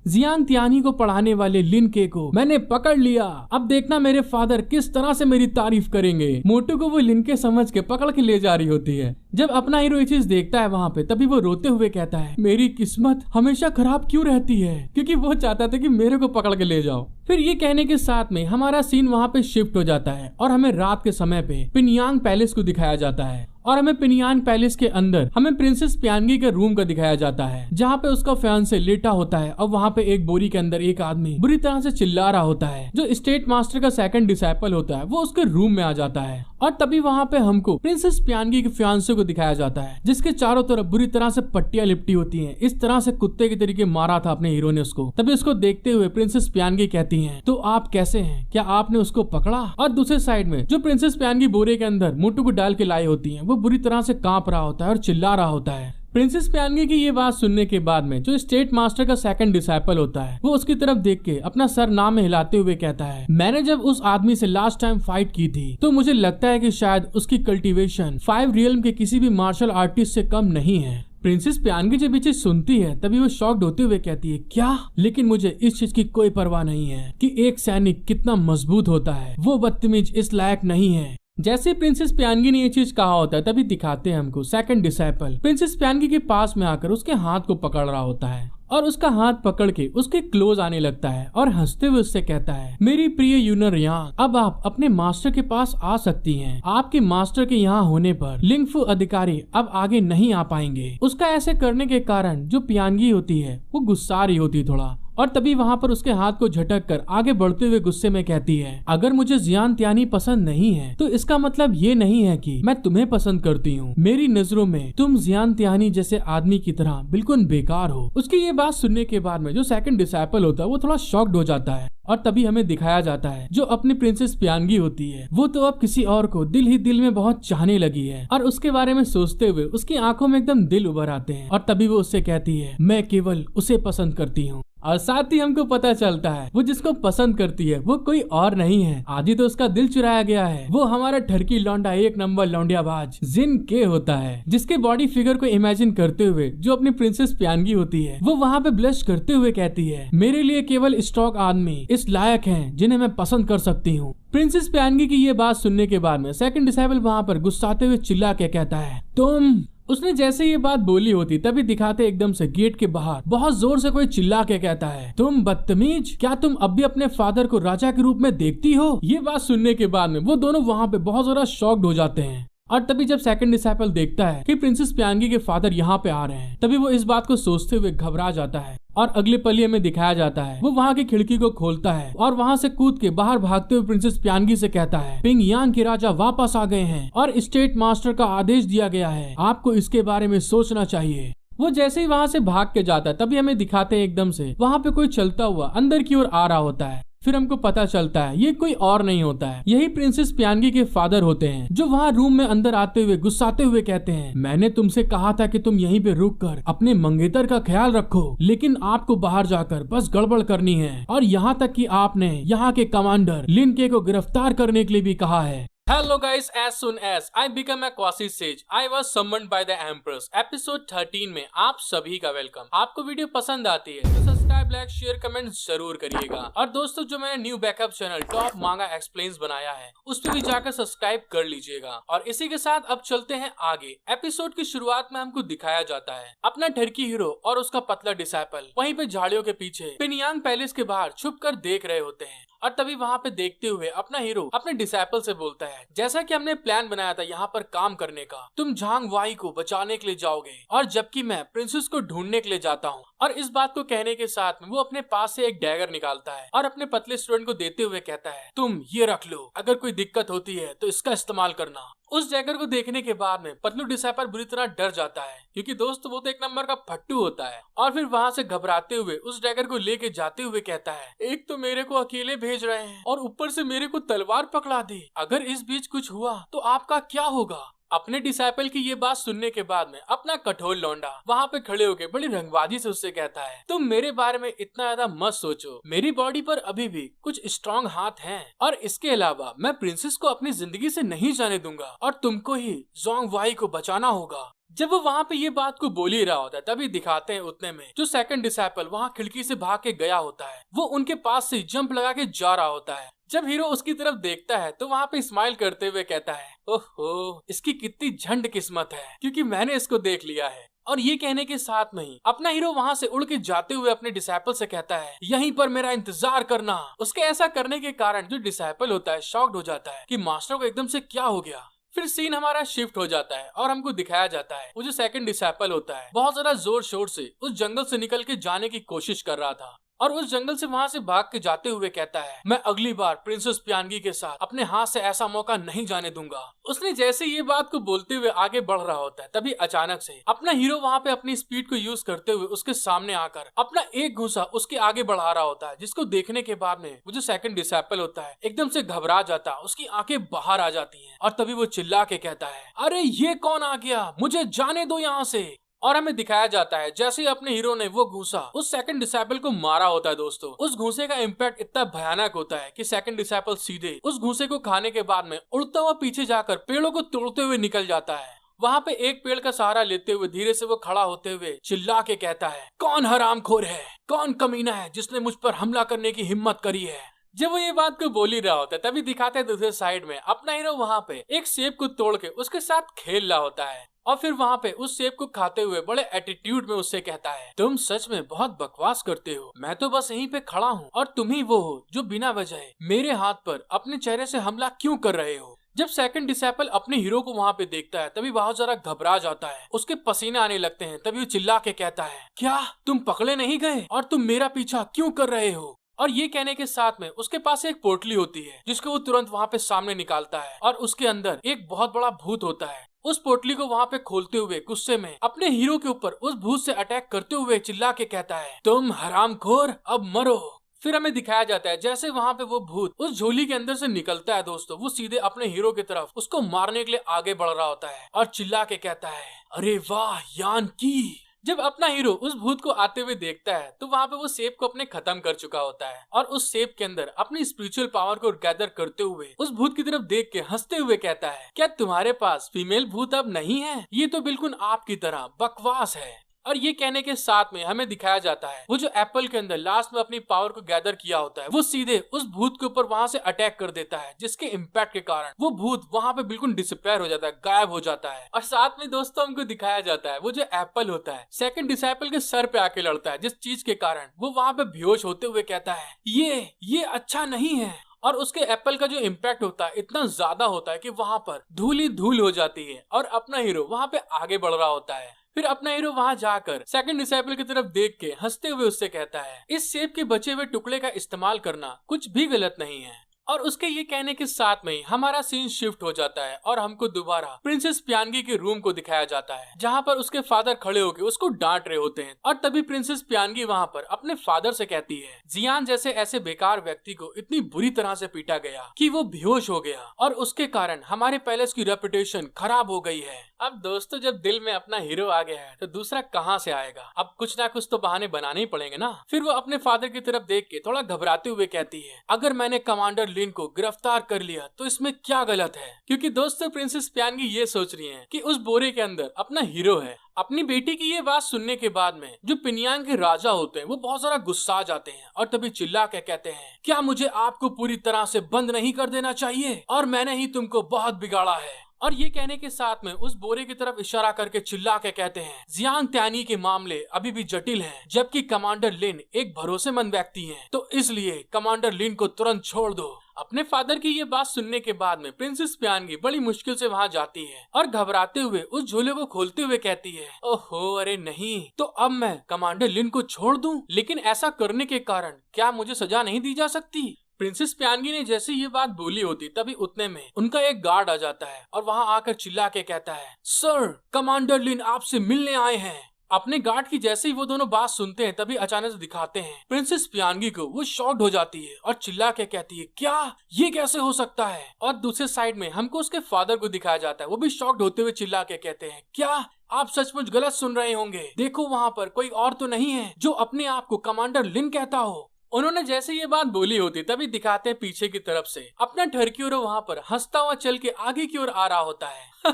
जियांग तियानी को पढ़ाने वाले लिनके को मैंने पकड़ लिया, अब देखना मेरे फादर किस तरह से मेरी तारीफ करेंगे। मोटू को वो लिनके समझ के पकड़ के ले जा रही होती है। जब अपना हीरो ये चीज देखता है वहाँ पे तभी वो रोते हुए कहता है, मेरी किस्मत हमेशा खराब क्यों रहती है, क्योंकि वो चाहता था कि मेरे को पकड़ के ले जाओ। फिर ये कहने के साथ में हमारा सीन वहाँ पे शिफ्ट हो जाता है और हमें रात के समय पे पिनयांग पैलेस को दिखाया जाता है। और हमें पिनयांग पैलेस के अंदर हमें प्रिंसेस प्यानगी के रूम का दिखाया जाता है, जहाँ पे उसका फियांसे लेटा होता है और वहाँ पे एक बोरी के अंदर एक आदमी बुरी तरह से चिल्ला रहा होता है। जो स्टेट मास्टर का सेकंड डिसाइपल होता है वो उसके रूम में आ जाता है और तभी वहाँ पे हमको प्रिंसेस प्यानगी के फियांसे को दिखाया जाता है, जिसके चारों तरफ बुरी तरह से पट्टियां लिपटी होती हैं। इस तरह से कुत्ते के तरीके मारा था अपने हीरो ने उसको। तभी उसको देखते हुए प्रिंसेस प्यानगी कहती हैं, तो आप कैसे हैं, क्या आपने उसको पकड़ा? और दूसरे साइड में जो प्रिंसेस प्यानगी बोरे के अंदर मोटू को डाल के लाई होती है वो बुरी तरह से कांप रहा होता है और चिल्ला रहा होता है। प्रिंसेस प्यानगी की ये बात सुनने के बाद में जो स्टेट मास्टर का सेकंड डिसाइपल होता है वो उसकी तरफ देख के अपना सर नाम में हिलाते हुए कहता है, मैंने जब उस आदमी से लास्ट टाइम फाइट की थी तो मुझे लगता है कि शायद उसकी कल्टीवेशन 5 रियल्म के किसी भी मार्शल आर्टिस्ट से कम नहीं है। प्रिंसेस प्यानगी जब ये चीज सुनती है तभी वो शॉक्ड होते हुए कहती है, क्या? लेकिन मुझे इस चीज की कोई परवाह नहीं है कि एक सैनिक कितना मजबूत होता है, वो बदतमीज इस लायक नहीं है। जैसे प्रिंसेस प्यानगी ने ये चीज कहा होता है तभी दिखाते हैं हमको सेकंड डिसाइपल प्रिंसेस प्यानगी के पास में आकर उसके हाथ को पकड़ रहा होता है और उसका हाथ पकड़ के उसके क्लोज आने लगता है और हंसते हुए उससे कहता है, मेरी प्रिय यूनर यांग, अब आप अपने मास्टर के पास आ सकती हैं। आपके मास्टर के यहाँ होने पर लिंगफू अधिकारी अब आगे नहीं आ पाएंगे। उसका ऐसे करने के कारण जो प्यानगी होती है वो गुस्सा रही होती थोड़ा और तभी वहाँ पर उसके हाथ को झटक कर आगे बढ़ते हुए गुस्से में कहती है, अगर मुझे जियान त्यानी पसंद नहीं है तो इसका मतलब ये नहीं है कि मैं तुम्हें पसंद करती हूँ। मेरी नजरों में तुम जियान त्यानी जैसे आदमी की तरह बिल्कुल बेकार हो। उसकी ये बात सुनने के बाद में जो सेकंड डिसाइपल होता है वो थोड़ा शॉक्ड हो जाता है और तभी हमें दिखाया जाता है जो अपनी प्रिंसेस प्यांगी होती है वो तो अब किसी और को दिल ही दिल में बहुत चाहने लगी है और उसके बारे में सोचते हुए उसकी आंखों में एकदम दिल उभर आते हैं और तभी वो उससे कहती है, मैं केवल उसे पसंद करती हूँ। और साथ ही हमको पता चलता है वो जिसको पसंद करती है वो कोई और नहीं है, आदि तो उसका दिल चुराया गया है, वो हमारा ठरकी लौंडा एक नंबर लौंडियाबाज जिन के होता है, जिसके बॉडी फिगर को इमेजिन करते हुए जो अपनी प्रिंसेस प्यांगी होती है वो वहाँ पे ब्लश करते हुए कहती है, मेरे लिए केवल स्ट्रॉन्ग आदमी इस लायक हैं जिन्हें मैं पसंद कर सकती हूँ। प्रिंसेस प्यांगी की ये बात सुनने के बाद में सेकंड डिसाइपल वहाँ पर गुस्साते हुए चिल्ला के कहता है, तुम। उसने जैसे ये बात बोली होती तभी दिखाते एकदम से गेट के बाहर बहुत जोर से कोई चिल्ला के कहता है, तुम बदतमीज, क्या तुम अब भी अपने फादर को राजा के रूप में देखती हो? ये बात सुनने के बाद में वो दोनों वहाँ पे बहुत ज्यादा शॉक्ड हो जाते हैं और तभी जब सेकंड डिसाइपल देखता है कि प्रिंसेस प्यांगी के फादर यहाँ पे आ रहे हैं तभी वो इस बात को सोचते हुए घबरा जाता है और अगले पल में दिखाया जाता है वो वहाँ की खिड़की को खोलता है और वहाँ से कूद के बाहर भागते हुए प्रिंसेस प्यांगी से कहता है, पिंग यांग के राजा वापस आ गए हैं और स्टेट मास्टर का आदेश दिया गया है, आपको इसके बारे में सोचना चाहिए। वो जैसे ही वहाँ से भाग के जाता है तभी हमें दिखाते हैं एकदम से वहाँ पे कोई चलता हुआ अंदर की ओर आ रहा होता है। फिर हमको पता चलता है ये कोई और नहीं होता है, यही प्रिंसेस प्यांगी के फादर होते हैं जो वहाँ रूम में अंदर आते हुए गुस्साते हुए कहते हैं, मैंने तुमसे कहा था कि तुम यहीं पे रुककर अपने मंगेतर का ख्याल रखो, लेकिन आपको बाहर जाकर बस गड़बड़ करनी है और यहाँ तक कि आपने यहाँ के कमांडर लिन के को गिरफ्तार करने के लिए भी कहा है। Hello guys, as soon as I become a quasi sage, I was summoned by the Empress। Episode 13 में आप सभी का वेलकम। आपको वीडियो पसंद आती है तो सब्सक्राइब, लाइक, शेयर, कमेंट जरूर करिएगा। और दोस्तों जो मैंने न्यू बैकअप चैनल टॉप मांगा एक्सप्लेन्स बनाया है उस पर भी जाकर सब्सक्राइब कर लीजिएगा। और इसी के साथ अब चलते हैं आगे। एपिसोड की शुरुआत में हमको दिखाया जाता है अपना ठरकी हीरो और उसका पतला डिसाइपल वहीं पे झाड़ियों के पीछे पिनयांग पैलेस के बाहर छुप कर देख रहे होते हैं और तभी वहाँ पे देखते हुए अपना हीरो अपने डिसाइपल से बोलता है, जैसा कि हमने प्लान बनाया था यहाँ पर काम करने का, तुम झांग वाई को बचाने के लिए जाओगे और जबकि मैं प्रिंसेस को ढूंढने के लिए जाता हूँ। और इस बात को कहने के साथ में वो अपने पास से एक डैगर निकालता है और अपने पतले स्टूडेंट को देते हुए कहता है, तुम ये रख लो, अगर कोई दिक्कत होती है तो इसका इस्तेमाल करना। उस डैगर को देखने के बाद में पतलू डिसाइपल बुरी तरह डर जाता है क्योंकि दोस्त वो तो एक नंबर का फट्टू होता है और फिर वहाँ से घबराते हुए उस डैगर को लेके जाते हुए कहता है, एक तो मेरे को अकेले भेज रहे हैं और ऊपर से मेरे को तलवार पकड़ा दी, अगर इस बीच कुछ हुआ तो आपका क्या होगा? अपने डिसाइपल की ये बात सुनने के बाद में अपना कठोर लौंडा वहाँ पे खड़े होके बड़ी रंगबाजी से उससे कहता है, तुम मेरे बारे में इतना ज्यादा मत सोचो, मेरी बॉडी पर अभी भी कुछ स्ट्रॉन्ग हाथ हैं और इसके अलावा मैं प्रिंसेस को अपनी जिंदगी से नहीं जाने दूंगा और तुमको ही जोंग वाई को बचाना होगा। जब वो वहाँ पे ये बात को बोल ही रहा होता है तभी दिखाते हैं उतने में जो सेकंड डिसाइपल वहाँ खिड़की से भाग के गया होता है वो उनके पास से जंप लगा के जा रहा होता है। जब हीरो उसकी तरफ देखता है तो वहाँ पे स्माइल करते हुए कहता है, ओहो इसकी कितनी झंड किस्मत है क्योंकि मैंने इसको देख लिया है। और ये कहने के साथ में ही अपना हीरो वहाँ से उड़ के जाते हुए अपने डिसाइपल से कहता है, यहीं पर मेरा इंतजार करना। उसके ऐसा करने के कारण जो डिसाइपल होता है शॉक्ड हो जाता है कि मास्टर को एकदम से क्या हो गया। फिर सीन हमारा शिफ्ट हो जाता है और हमको दिखाया जाता है वो जो सेकंड डिसाइपल होता है बहुत ज्यादा जोर शोर से उस जंगल से निकल के जाने की कोशिश कर रहा था और उस जंगल से वहाँ से भाग के जाते हुए कहता है, मैं अगली बार प्रिंसेस प्यांगी के साथ अपने हाथ से ऐसा मौका नहीं जाने दूंगा। उसने जैसे ये बात को बोलते हुए आगे बढ़ रहा होता है तभी अचानक से अपना हीरो वहाँ पे अपनी स्पीड को यूज करते हुए उसके सामने आकर अपना एक घूंसा उसके आगे बढ़ा रहा होता है, जिसको देखने के बाद में वो जो सेकंड डिसाइपल होता है एकदम से घबरा जाता है, उसकी आंखें बाहर आ जाती है और तभी वो चिल्ला के कहता है, अरे ये कौन आ गया, मुझे जाने दो यहाँ से। और हमें दिखाया जाता है जैसे ही अपने हीरो ने वो घूंसा उस सेकंड डिसाइपल को मारा होता है। दोस्तों उस घूंसे का इम्पैक्ट इतना भयानक होता है कि सेकंड डिसाइपल सीधे उस घूंसे को खाने के बाद में उड़ता हुआ पीछे जाकर पेड़ों को तोड़ते हुए निकल जाता है। वहाँ पे एक पेड़ का सहारा लेते हुए धीरे से वो खड़ा होते हुए चिल्ला के कहता है, कौन हरामखोर है, कौन कमीना है जिसने मुझ पर हमला करने की हिम्मत करी है। जब वो ये बात को बोल ही रहा होता है तभी दिखाते हैं दूसरे साइड में अपना हीरो वहाँ पे एक सेब को तोड़ के उसके साथ खेल रहा होता है और फिर वहाँ पे उस सेब को खाते हुए बड़े एटीट्यूड में उससे कहता है, तुम सच में बहुत बकवास करते हो, मैं तो बस यहीं पे खड़ा हूँ और तुम ही वो हो जो बिना वजह मेरे हाथ पर अपने चेहरे से हमला क्यों कर रहे हो। जब सेकंड डिसेपल अपने हीरो को वहाँ पे देखता है तभी बहुत जरा घबरा जाता है, उसके पसीने आने लगते हैं। तभी वो चिल्ला के कहता है, क्या तुम पकड़े नहीं गए और तुम मेरा पीछा क्यों कर रहे हो? और ये कहने के साथ में उसके पास एक पोटली होती है जिसको वो तुरंत वहाँ पे सामने निकालता है और उसके अंदर एक बहुत बड़ा भूत होता है। उस पोटली को वहाँ पे खोलते हुए गुस्से में अपने हीरो के ऊपर उस भूत से अटैक करते हुए चिल्ला के कहता है, तुम हरामखोर अब मरो। फिर हमें दिखाया जाता है जैसे वहाँ पे वो भूत उस झोली के अंदर से निकलता है दोस्तों, वो सीधे अपने हीरो की तरफ उसको मारने के लिए आगे बढ़ रहा होता है और चिल्ला के कहता है, अरे वाह यान की। जब अपना हीरो उस भूत को आते हुए देखता है तो वहाँ पे वो सेब को अपने खत्म कर चुका होता है और उस सेब के अंदर अपनी स्पिरिचुअल पावर को गैदर करते हुए उस भूत की तरफ देख के हंसते हुए कहता है, क्या तुम्हारे पास फीमेल भूत अब नहीं है? ये तो बिल्कुल आपकी तरह बकवास है। और ये कहने के साथ में हमें दिखाया जाता है वो जो एप्पल के अंदर लास्ट में अपनी पावर को गैदर किया होता है वो सीधे उस भूत के ऊपर वहां से अटैक कर देता है, जिसके इम्पैक्ट के कारण वो भूत वहां पे बिल्कुल डिसअपीयर हो जाता है, गायब हो जाता है। और साथ में दोस्तों हमको दिखाया जाता है वो जो एप्पल होता है सेकंड डिसेपल के सर पे आके लड़ता है, जिस चीज के कारण वो वहां पे बेहोश होते हुए कहता है, ये अच्छा नहीं है। और उसके एप्पल का जो इम्पैक्ट होता है इतना ज्यादा होता है कि वहां पर धूल ही धूल हो जाती है और अपना हीरो वहां पे आगे बढ़ रहा होता है। फिर अपना हीरो वहां जाकर सेकंड डिसेपल की तरफ देख के हंसते हुए उससे कहता है, इस सेब के बचे हुए टुकड़े का इस्तेमाल करना कुछ भी गलत नहीं है। और उसके ये कहने के साथ में हमारा सीन शिफ्ट हो जाता है और हमको दोबारा प्रिंसेस पियांगी के रूम को दिखाया जाता है जहाँ पर उसके फादर खड़े होकर उसको डांट रहे होते हैं। और तभी प्रिंसेस पियांगी वहाँ पर अपने फादर से कहती है, जियान जैसे ऐसे बेकार व्यक्ति को इतनी बुरी तरह से पीटा गया कि वो बेहोश हो गया और उसके कारण हमारे पैलेस की रेपुटेशन खराब हो गई है। अब दोस्तों जब दिल में अपना हीरो आ गया है तो दूसरा कहाँ से आएगा? अब कुछ ना कुछ तो बहाने बनाने ही पड़ेंगे ना। फिर वो अपने फादर की तरफ देख के थोड़ा घबराते हुए कहती है, अगर मैंने कमांडर लिन को गिरफ्तार कर लिया तो इसमें क्या गलत है? क्योंकि दोस्तों प्रिंसेस पियांगी ये सोच रही है कि उस बोरे के अंदर अपना हीरो है। अपनी बेटी की ये बात सुनने के बाद में जो पिनियांग के राजा होते हैं वो बहुत सारा गुस्सा जाते हैं और तभी चिल्ला के कहते हैं, क्या मुझे आपको पूरी तरह से बंद नहीं कर देना चाहिए? और मैंने ही तुमको बहुत बिगाड़ा है। और ये कहने के साथ में उस बोरे की तरफ इशारा करके चिल्ला के कहते हैं, जियांग त्यानी के मामले अभी भी जटिल हैं, जबकि कमांडर लिन एक भरोसेमंद व्यक्ति हैं, तो इसलिए कमांडर लिन को तुरंत छोड़ दो। अपने फादर की ये बात सुनने के बाद में प्रिंसेस पियांगी बड़ी मुश्किल से वहाँ जाती है और घबराते हुए उस झोले को खोलते हुए कहती है, ओहो अरे नहीं, तो अब मैं कमांडर लिन को छोड़ दूं? लेकिन ऐसा करने के कारण क्या मुझे सजा नहीं दी जा सकती? प्रिंसेस पियांगी ने जैसे ये बात बोली होती तभी उतने में उनका एक गार्ड आ जाता है और वहाँ आकर चिल्ला के कहता है, सर कमांडर लिन आपसे मिलने आए हैं। अपने गार्ड की जैसे ही वो दोनों बात सुनते हैं तभी अचानक से दिखाते हैं प्रिंसेस पियांगी को। वो शॉक्ड हो जाती है और चिल्ला के कहती है, क्या ये कैसे हो सकता है? और दूसरे साइड में हमको उसके फादर को दिखाया जाता है, वो भी शॉक्ड होते हुए चिल्ला के कहते हैं, क्या आप सचमुच गलत सुन रहे होंगे? देखो वहाँ पर कोई और तो नहीं है जो अपने आप को कमांडर लिन कहता हो। उन्होंने जैसे ये बात बोली होती तभी दिखाते हैं पीछे की तरफ से अपना ठरकियों वहाँ पर हंसता हुआ चल के आगे की ओर आ रहा होता है।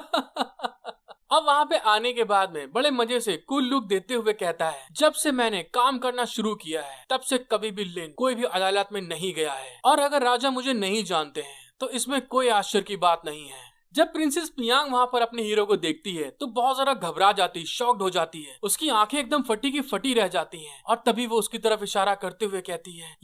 अब वहाँ पे आने के बाद में बड़े मजे से कूल लुक देते हुए कहता है, जब से मैंने काम करना शुरू किया है तब से कभी भी लिन कोई भी अदालत में नहीं गया है, और अगर राजा मुझे नहीं जानते हैं तो इसमें कोई आश्चर्य की बात नहीं है। जब प्रिंसेस पियांग वहाँ पर अपने हीरो को देखती है तो बहुत ज्यादा घबरा जाती, शॉक्ड हो जाती है, उसकी आंखें एकदम फटी की फटी रह जाती हैं। और तभी वो उसकी तरफ इशारा करते हुए कहती है,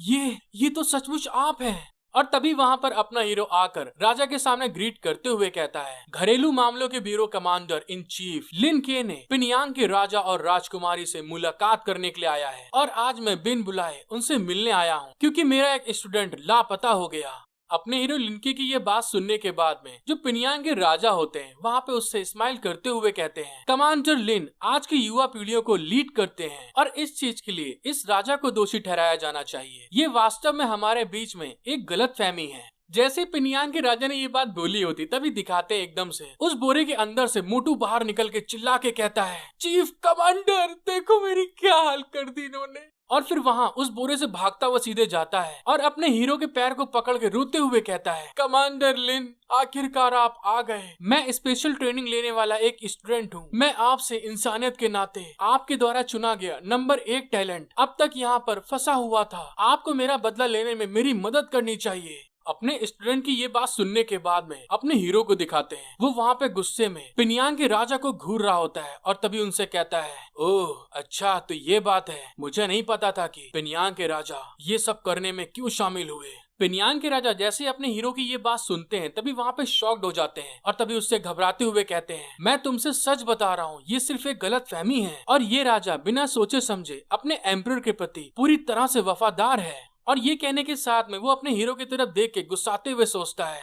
ये तो सचमुच आप हैं। और तभी वहाँ पर अपना हीरो आकर राजा के सामने ग्रीट करते हुए कहता है, घरेलू मामलों के ब्यूरो कमांडर इन चीफ लिन के ने पिनियांग के राजा और राजकुमारी से मुलाकात करने के लिए आया है, और आज मैं बिन बुलाए उनसे मिलने आया हूँ क्योंकि मेरा एक स्टूडेंट लापता हो गया। अपने हीरो लिनके की ये बात सुनने के बाद में जो पिनियांग के राजा होते हैं वहाँ पे उससे स्माइल करते हुए कहते हैं, कमांडर लिन आज की युवा पीढ़ियों को लीड करते हैं और इस चीज के लिए इस राजा को दोषी ठहराया जाना चाहिए। ये वास्तव में हमारे बीच में एक गलतफहमी है। जैसे पिनियांग के राजा ने ये बात बोली होती तभी दिखाते एकदम से उस बोरे के अंदर से मोटू बाहर निकल के चिल्ला के कहता है, चीफ कमांडर देखो मेरी क्या हाल कर दी इन्होंने। और फिर वहाँ उस बोरे से भागता हुआ सीधे जाता है और अपने हीरो के पैर को पकड़ के रोते हुए कहता है, कमांडर लिन आखिरकार आप आ गए। मैं स्पेशल ट्रेनिंग लेने वाला एक स्टूडेंट हूँ। मैं आपसे इंसानियत के नाते आपके द्वारा चुना गया नंबर 1 टैलेंट अब तक यहाँ पर फंसा हुआ था। आपको मेरा बदला लेने में मेरी मदद करनी चाहिए। अपने स्टूडेंट की ये बात सुनने के बाद में अपने हीरो को दिखाते हैं, वो वहाँ पे गुस्से में पिनियांग के राजा को घूर रहा होता है और तभी उनसे कहता है, ओह अच्छा तो ये बात है, मुझे नहीं पता था कि पिनियांग के राजा ये सब करने में क्यों शामिल हुए। पिन्यांग के राजा जैसे अपने हीरो की ये बात सुनते हैं तभी वहाँ पे शॉक्ड हो जाते हैं और तभी उससे घबराते हुए कहते हैं, मैं तुमसे सच बता रहा हूँ, ये सिर्फ एक गलत फहमी है। और ये राजा बिना सोचे समझे अपने एम्परर के प्रति पूरी तरह से वफादार है। और ये कहने के साथ में वो अपने हीरो की तरफ देख के गुस्साते हुए सोचता है,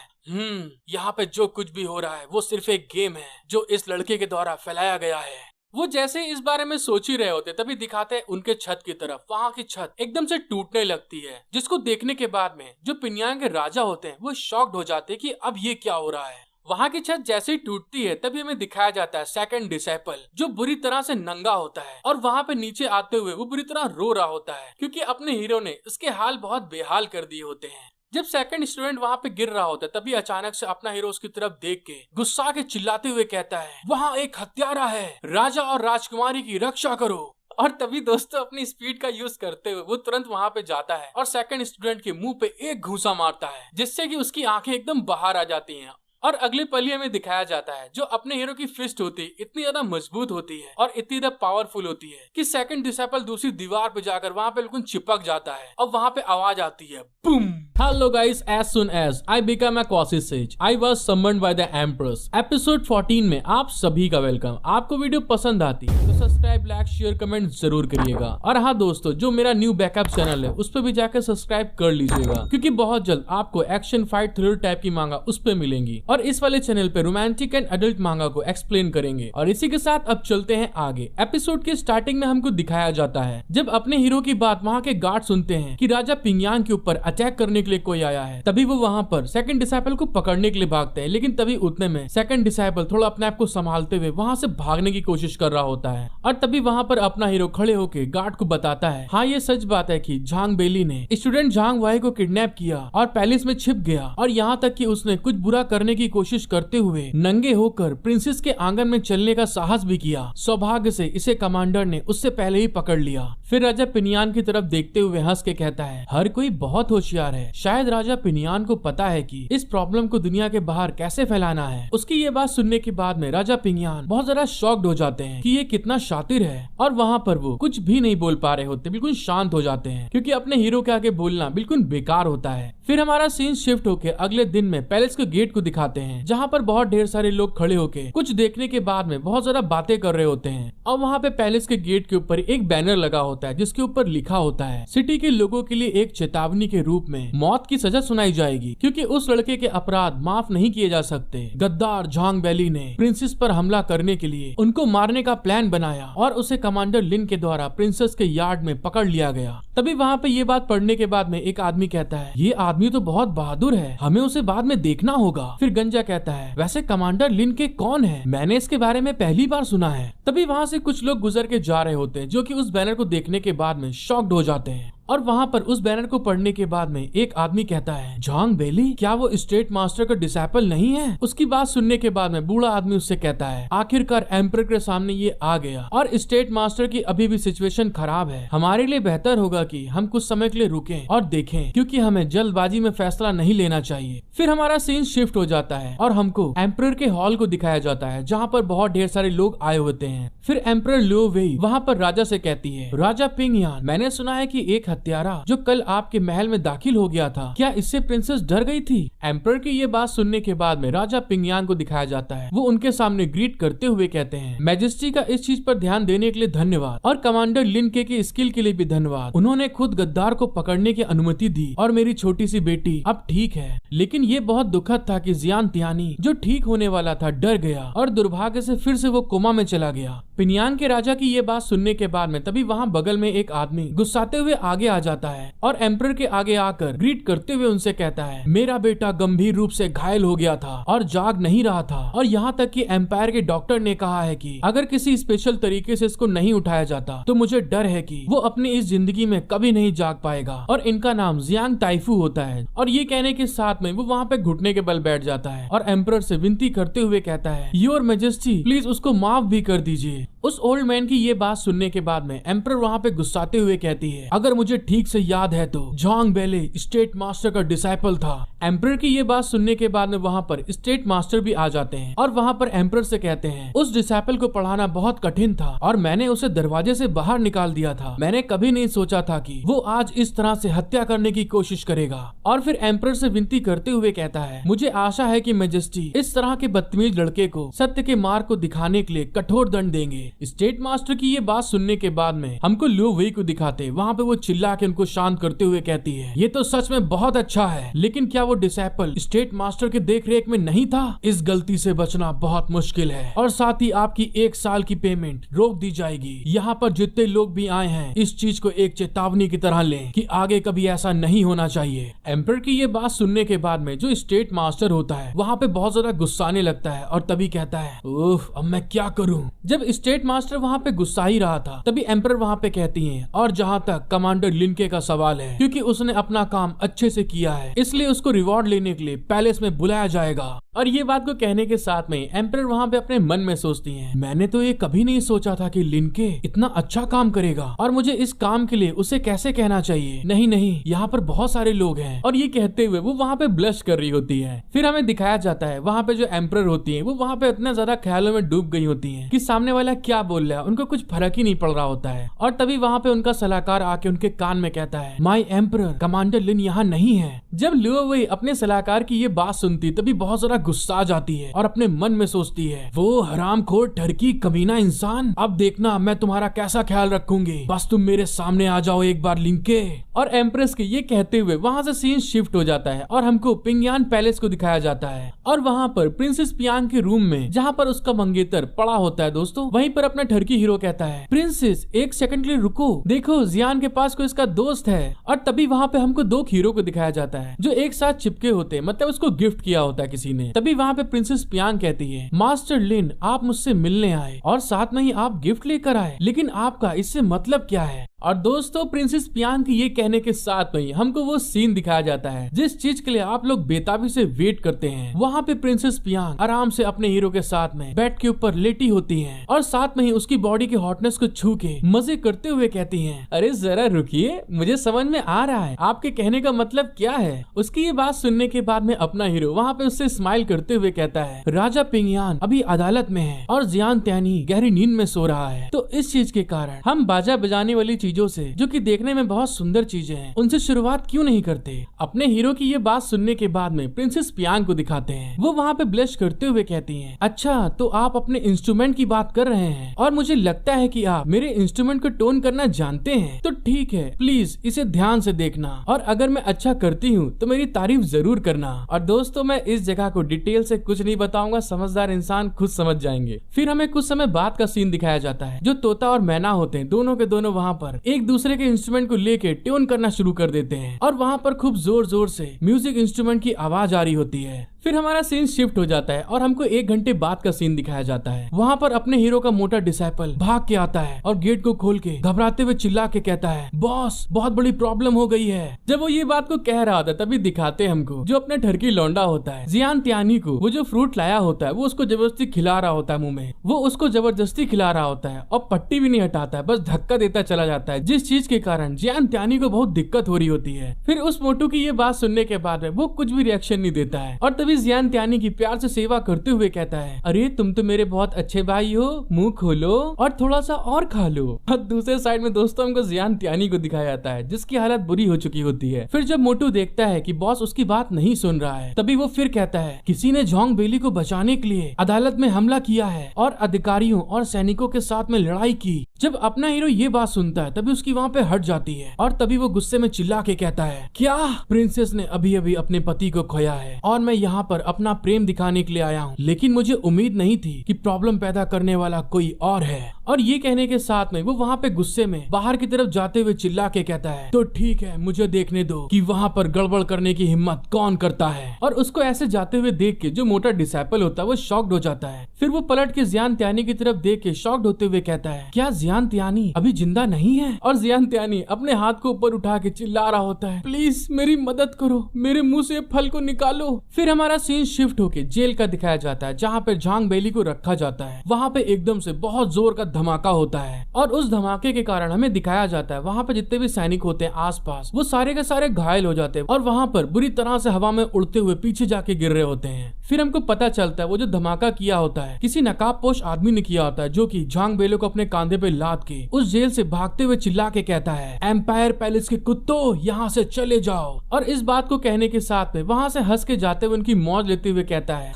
यहाँ पे जो कुछ भी हो रहा है वो सिर्फ एक गेम है जो इस लड़के के द्वारा फैलाया गया है। वो जैसे इस बारे में सोच ही रहे होते तभी दिखाते हैं उनके छत की तरफ। वहाँ की छत एकदम से टूटने लगती है, जिसको देखने के बाद में जो पिन्यांग के राजा होते हैं वो शॉक्ड हो जाते हैं कि अब ये क्या हो रहा है। वहाँ की छत जैसे ही टूटती है तभी हमें दिखाया जाता है सेकंड डिसेपल, जो बुरी तरह से नंगा होता है और वहाँ पे नीचे आते हुए वो बुरी तरह रो रहा होता है क्योंकि अपने हीरो ने इसके हाल बहुत बेहाल कर दिए होते हैं। जब सेकंड स्टूडेंट वहाँ पे गिर रहा होता है तभी अचानक से अपना हीरो उसकी तरफ देख के गुस्सा के चिल्लाते हुए कहता है, वहाँ एक हत्यारा है, राजा और राजकुमारी की रक्षा करो। और तभी दोस्तों अपनी स्पीड का यूज करते हुए वो तुरंत वहाँ पे जाता है और सेकंड स्टूडेंट के मुंह पे एक घूंसा मारता है, जिससे कि उसकी आंखें एकदम बाहर आ जाती हैं। और अगले पल ही हमें दिखाया जाता है जो अपने हीरो की फिस्ट होती है इतनी ज्यादा मजबूत होती है और इतनी ज्यादा पावरफुल होती है कि सेकंड डिसेपल दूसरी दीवार पे जाकर वहाँ पे बिल्कुल चिपक जाता है और वहाँ पे आवाज आती है, boom. Hello guys, as soon as I become a quasi sage I was summoned by the empress. Episode 14 में आप सभी का वेलकम। आपको वीडियो पसंद आती है तो सब्सक्राइब, लाइक, शेयर, कमेंट जरूर करिएगा। और हाँ दोस्तों, जो मेरा न्यू बैकअप चैनल है उस पर भी जाकर सब्सक्राइब कर लीजिएगा क्योंकि बहुत जल्द आपको एक्शन, फाइट, थ्रिलर टाइप की मांगा उस पर मिलेंगी और इस वाले चैनल पे रोमांटिक एंड अडल्ट मांगा को एक्सप्लेन करेंगे। और इसी के साथ अब चलते हैं आगे। एपिसोड के स्टार्टिंग में हमको दिखाया जाता है जब अपने हीरो की बात वहाँ के गार्ड सुनते हैं कि राजा पिन्यांग के ऊपर अटैक करने के लिए कोई आया है, तभी वो वहाँ पर सेकंड डिसाइपल को पकड़ने के लिए भागते हैं। लेकिन तभी उतने में सेकंड डिसाइपल थोड़ा अपने आप को संभालते हुए वहाँ से भागने की कोशिश कर रहा होता है और तभी वहाँ पर अपना हीरो खड़े होकर गार्ड को बताता है, हाँ ये सच बात है कि झांग बेली ने स्टूडेंट झांग वाई को किडनैप किया और पैलेस में छिप गया और यहाँ तक कि उसने कुछ बुरा करने की कोशिश करते हुए नंगे होकर प्रिंसेस के आंगन में चलने का साहस भी किया। सौभाग्य से इसे कमांडर ने उससे पहले ही पकड़ लिया। फिर राजा पिन्यांग की तरफ देखते हुए हंस के कहता है, हर कोई बहुत होशियार है। शायद राजा पिन्यांग को पता है कि इस प्रॉब्लम को दुनिया के बाहर कैसे फैलाना है। उसकी ये बात सुनने के बाद में राजा पिन्यांग बहुत ज्यादा शॉक्ड हो जाते हैं कि ये कितना शातिर है और वहाँ पर वो कुछ भी नहीं बोल पा रहे होते, बिल्कुल शांत हो जाते हैं क्योंकि अपने हीरो के आगे बोलना बिल्कुल बेकार होता है। फिर हमारा सीन शिफ्ट होकर अगले दिन में पैलेस के गेट को दिखाते हैं जहाँ पर बहुत ढेर सारे लोग खड़े होके कुछ देखने के बाद में बहुत ज्यादा बातें कर रहे होते हैं। और वहाँ पे पैलेस के गेट के ऊपर एक बैनर लगा होता है जिसके ऊपर लिखा होता है, सिटी के लोगों के लिए एक चेतावनी के रूप में मौत की सजा सुनाई जाएगी क्योंकि उस लड़के के अपराध माफ नहीं किए जा सकते। गद्दार झांग बेली ने प्रिंसेस पर हमला करने के लिए उनको मारने का प्लान बनाया और उसे कमांडर लिन के द्वारा प्रिंसेस के यार्ड में पकड़ लिया गया। तभी वहाँ पे ये बात पढ़ने के बाद में एक आदमी कहता है, ये आदमी तो बहुत बहादुर है, हमें उसे बाद में देखना होगा। फिर गंजा कहता है, वैसे कमांडर लिन के कौन है? मैंने इसके बारे में पहली बार सुना है। तभी वहाँ से कुछ लोग गुजर के जा रहे होते हैं जो कि उस बैनर को देखने के बाद में शॉक्ड हो जाते हैं। और वहाँ पर उस बैनर को पढ़ने के बाद में एक आदमी कहता है, झांग बेली क्या वो स्टेट मास्टर का डिसाइपल नहीं है? उसकी बात सुनने के बाद में बूढ़ा आदमी उससे कहता है, आखिरकार एम्परर के सामने ये आ गया और स्टेट मास्टर की अभी भी सिचुएशन खराब है। हमारे लिए बेहतर होगा कि हम कुछ समय के लिए रुकें और देखें क्योंकि हमें जल्दबाजी में फैसला नहीं लेना चाहिए। फिर हमारा सीन शिफ्ट हो जाता है और हमको एम्परर के हॉल को दिखाया जाता है जहाँ पर बहुत ढेर सारे लोग आए होते हैं। फिर एम्परर लियो वेई वहाँ पर राजा से कहती है, राजा पिंगयान मैंने सुना है कि एक हत्यारा जो कल आपके महल में दाखिल हो गया था, क्या इससे प्रिंसेस डर गई थी? एम्परर की ये बात सुनने के बाद में राजा पिंगयान को दिखाया जाता है। वो उनके सामने ग्रीट करते हुए कहते हैं, मैजेस्टी का इस चीज पर ध्यान देने के लिए धन्यवाद और कमांडर लिन के की स्किल के लिए भी धन्यवाद। उन्होंने खुद गद्दार को पकड़ने की अनुमति दी और मेरी छोटी सी बेटी अब ठीक है। लेकिन ये बहुत दुखद था कि जियान तियानी जो ठीक होने वाला था डर गया और दुर्भाग्य से फिर से वो कोमा में चला गया। पिन्यांग के राजा की ये बात सुनने के बाद में तभी वहाँ बगल में एक आदमी गुस्साते हुए आगे आ जाता है और एम्परर के आगे आकर ग्रीट करते हुए उनसे कहता है, मेरा बेटा गंभीर रूप से घायल हो गया था और जाग नहीं रहा था और यहाँ तक कि एम्पायर के डॉक्टर ने कहा है कि अगर किसी स्पेशल तरीके से इसको नहीं उठाया जाता तो मुझे डर है कि वो अपनी इस जिंदगी में कभी नहीं जाग पाएगा और इनका नाम जियांग ताइफू होता है। और ये कहने के साथ में वो वहाँ पे घुटने के बल बैठ जाता है और एम्परर से विनती करते हुए कहता है, योर मैजेस्टी प्लीज उसको माफ भी कर दीजिए। उस ओल्ड मैन की ये बात सुनने के बाद में एम्परर वहाँ पे गुस्साते हुए कहती है, अगर मुझे मुझे ठीक से याद है तो झांग बेले स्टेट मास्टर का डिसाइपल था। एम्परर की ये बात सुनने के बाद में वहाँ पर स्टेट मास्टर भी आ जाते हैं और वहाँ पर एम्परर से कहते हैं उस डिसाइपल को पढ़ाना बहुत कठिन था और मैंने उसे दरवाजे से बाहर निकाल दिया था। मैंने कभी नहीं सोचा था कि वो आज इस तरह से हत्या करने की कोशिश करेगा। और फिर एम्परर से विनती करते हुए कहता है मुझे आशा है कि मेजेस्टी इस तरह के बदतमीज लड़के को सत्य के मार्ग को दिखाने के लिए कठोर दंड देंगे। स्टेट मास्टर की ये बात सुनने के बाद में हमको लियो वेई को दिखाते, वहाँ पे वो चिल्ला के उनको शांत करते हुए कहती है ये तो सच में बहुत अच्छा है, लेकिन क्या वो डिसाइपल स्टेट मास्टर के देख रेख में नहीं था? इस गलती से बचना बहुत मुश्किल है और साथ ही आपकी 1 साल की पेमेंट रोक दी जाएगी। यहाँ पर जितने लोग भी आए हैं इस चीज को एक चेतावनी की तरह लें कि आगे कभी ऐसा नहीं होना चाहिए। एम्परर की ये बात सुनने के बाद में जो स्टेट मास्टर होता है वहाँ पे बहुत ज्यादा गुस्सा आने लगता है और तभी कहता है उफ, अब मैं क्या करूँ। जब स्टेट मास्टर वहाँ पे गुस्सा ही रहा था तभी एम्परर वहाँ पे कहती है और जहाँ तक कमांडर लिनके का सवाल है, क्योंकि उसने अपना काम अच्छे से किया है इसलिए उसको रिवॉर्ड लेने के लिए पैलेस में बुलाया जाएगा। और ये बात को कहने के साथ में एम्परर वहाँ पे अपने मन में सोचती हैं मैंने तो ये कभी नहीं सोचा था कि लिनके इतना अच्छा काम करेगा और मुझे इस काम के लिए उसे कैसे कहना चाहिए। नहीं नहीं, यहाँ पर बहुत सारे लोग हैं। और ये कहते हुए वो वहाँ पे ब्लश कर रही होती है। फिर हमें दिखाया जाता है वहाँ पे जो एम्परर होती है वो वहाँ पे इतना ज्यादा ख्यालों में डूब गई होती है कि सामने वाला क्या बोल रहा है उनको कुछ फर्क ही नहीं पड़ रहा होता है। और तभी वहाँ पे उनका सलाहकार आके उनके कान में कहता है माय एम्परर, कमांडर लिन यहाँ नहीं है। जब लियो वेई अपने सलाहकार की ये बात सुनती तभी बहुत ज्यादा गुस्सा आ जाती है और अपने मन में सोचती है वो हरामखोर टर्की कमीना इंसान, अब देखना मैं तुम्हारा कैसा ख्याल रखूंगी, बस तुम मेरे सामने आ जाओ एक बार लिनके। और एम्प्रेस के ये कहते हुए वहाँ से सीन शिफ्ट हो जाता है और हमको पिंगयान पैलेस को दिखाया जाता है और वहाँ पर प्रिंसेस पियांग के रूम में जहाँ पर उसका मंगेतर पड़ा होता है दोस्तों, वहीं पर अपना टर्की हीरो कहता है प्रिंसेस एक सेकंड के लिए रुको, देखो जियान के पास कोई इसका दोस्त है। और तभी वहाँ पे हमको 2 हीरो को दिखाया जाता है जो एक साथ चिपके होते हैं, मतलब उसको गिफ्ट किया होता है किसी ने। तभी वहाँ पे प्रिंसेस पियांग कहती है मास्टर लिन आप मुझसे मिलने आए और साथ में ही आप गिफ्ट लेकर आए, लेकिन आपका इससे मतलब क्या है। और दोस्तों प्रिंसेस पियांग की ये कहने के साथ में हमको वो सीन दिखाया जाता है जिस चीज के लिए आप लोग बेताबी से वेट करते हैं। वहाँ पे प्रिंसेस पियांग आराम से अपने हीरो के साथ में बेड के ऊपर लेटी होती हैं और साथ में ही उसकी बॉडी के हॉटनेस को छू के मजे करते हुए कहती हैं अरे जरा रुकिए, मुझे समझ में आ रहा है आपके कहने का मतलब क्या है। उसकी ये बात सुनने के बाद में अपना हीरो वहाँ पे उससे स्माइल करते हुए कहता है राजा पिंगयान अभी अदालत में है और जियान त्यानी गहरी नींद में सो रहा है, तो इस चीज के कारण हम बाजा बजाने वाली चीजों से जो कि देखने में बहुत सुंदर चीजें हैं उनसे शुरुआत क्यों नहीं करते। अपने हीरो की ये बात सुनने के बाद में प्रिंसेस पियांग को दिखाते हैं, वो वहाँ पे ब्लश करते हुए कहती हैं अच्छा तो आप अपने इंस्ट्रूमेंट की बात कर रहे हैं और मुझे लगता है कि आप मेरे इंस्ट्रूमेंट को टोन करना जानते हैं, तो ठीक है प्लीज इसे ध्यान से देखना और अगर मैं अच्छा करती हूँ तो मेरी तारीफ जरूर करना। और दोस्तों मैं इस जगह को डिटेल से कुछ नहीं बताऊंगा, समझदार इंसान खुद समझ जाएंगे। फिर हमें कुछ समय बाद का सीन दिखाया जाता है जो तोता और मैना होते हैं दोनों के दोनों वहाँ पर एक दूसरे के इंस्ट्रूमेंट को लेके ट्यून करना शुरू कर देते हैं और वहाँ पर खूब जोर जोर से म्यूजिक इंस्ट्रूमेंट की आवाज आ रही होती है। फिर हमारा सीन शिफ्ट हो जाता है और हमको 1 घंटे बाद का सीन दिखाया जाता है। वहाँ पर अपने हीरो का मोटा डिसाइपल भाग के आता है और गेट को खोल के घबराते हुए चिल्ला के कहता है बॉस बहुत बड़ी प्रॉब्लम हो गई है। जब वो ये बात को कह रहा था तभी दिखाते हमको जो अपने टर्की लौंडा होता है जियान त्यानी को वो जो फ्रूट लाया होता है वो उसको जबरदस्ती खिला रहा होता है मुंह में, वो उसको जबरदस्ती खिला रहा होता है और पट्टी भी नहीं हटाता है, बस धक्का देता चला जाता है, जिस चीज के कारण जियान त्यानी को बहुत दिक्कत हो रही होती है। फिर उस मोटू की ये बात सुनने के बाद वो कुछ भी रिएक्शन नहीं देता है और तभी जियान त्यानी की प्यार से सेवा करते हुए कहता है अरे तुम तो मेरे बहुत अच्छे भाई हो, मुंह खोलो और थोड़ा सा और खा लो। और दूसरे साइड में दोस्तों हमको जियान त्यानी को दिखाया जाता है जिसकी हालत बुरी हो चुकी होती है। फिर जब मोटू देखता है कि बॉस उसकी बात नहीं सुन रहा है तभी वो फिर कहता है किसी ने झांग बेली को बचाने के लिए अदालत में हमला किया है और अधिकारियों और सैनिकों के साथ में लड़ाई की। जब अपना हीरो ये बात सुनता है तभी उसकी वहाँ पे हट जाती है और तभी वो गुस्से में चिल्ला के कहता है क्या प्रिंसेस ने अभी अभी अपने पति को खोया है और मैं यहाँ पर अपना प्रेम दिखाने के लिए आया हूँ, लेकिन मुझे उम्मीद नहीं थी कि प्रॉब्लम पैदा करने वाला कोई और है। और ये कहने के साथ में वो वहाँ पे गुस्से में बाहर की तरफ जाते हुए चिल्ला के कहता है तो ठीक है मुझे देखने दो कि वहाँ पर गड़बड़ करने की हिम्मत कौन करता है। और उसको ऐसे जाते हुए देख के जो मोटा डिसाइपल होता है वो शॉक्ड हो जाता है। फिर वो पलट के जियान त्यानी की तरफ देख के शॉक्ड होते हुए कहता है क्या जियान त्यानी अभी जिंदा नहीं है। और जियान त्यानी अपने हाथ को ऊपर उठा के चिल्ला रहा होता है प्लीज मेरी मदद करो, मेरे मुंह से फल को निकालो। फिर हमारा सीन शिफ्ट होके जेल का दिखाया जाता है जहाँ पे झांग बेली को रखा जाता है। वहाँ पे एकदम से बहुत जोर का धमाका होता है और उस धमाके के कारण हमें दिखाया जाता है वहाँ पे जितने भी सैनिक होते हैं आसपास वो सारे के सारे घायल हो जाते हैं और वहाँ पर बुरी तरह से हवा में उड़ते हुए पीछे जाके गिर रहे होते हैं। फिर हमको पता चलता है वो जो धमाका किया होता है किसी नकाबपोश आदमी ने किया होता है जो कि झांग बेलो को अपने कांधे पे लाद के उस जेल से भागते हुए चिल्ला के कहता है, एम्पायर पैलेस के कुत्तों यहाँ से चले जाओ। और इस बात को कहने के साथ में वहाँ से हंस के जाते हुए उनकी मौज लेते हुए कहता है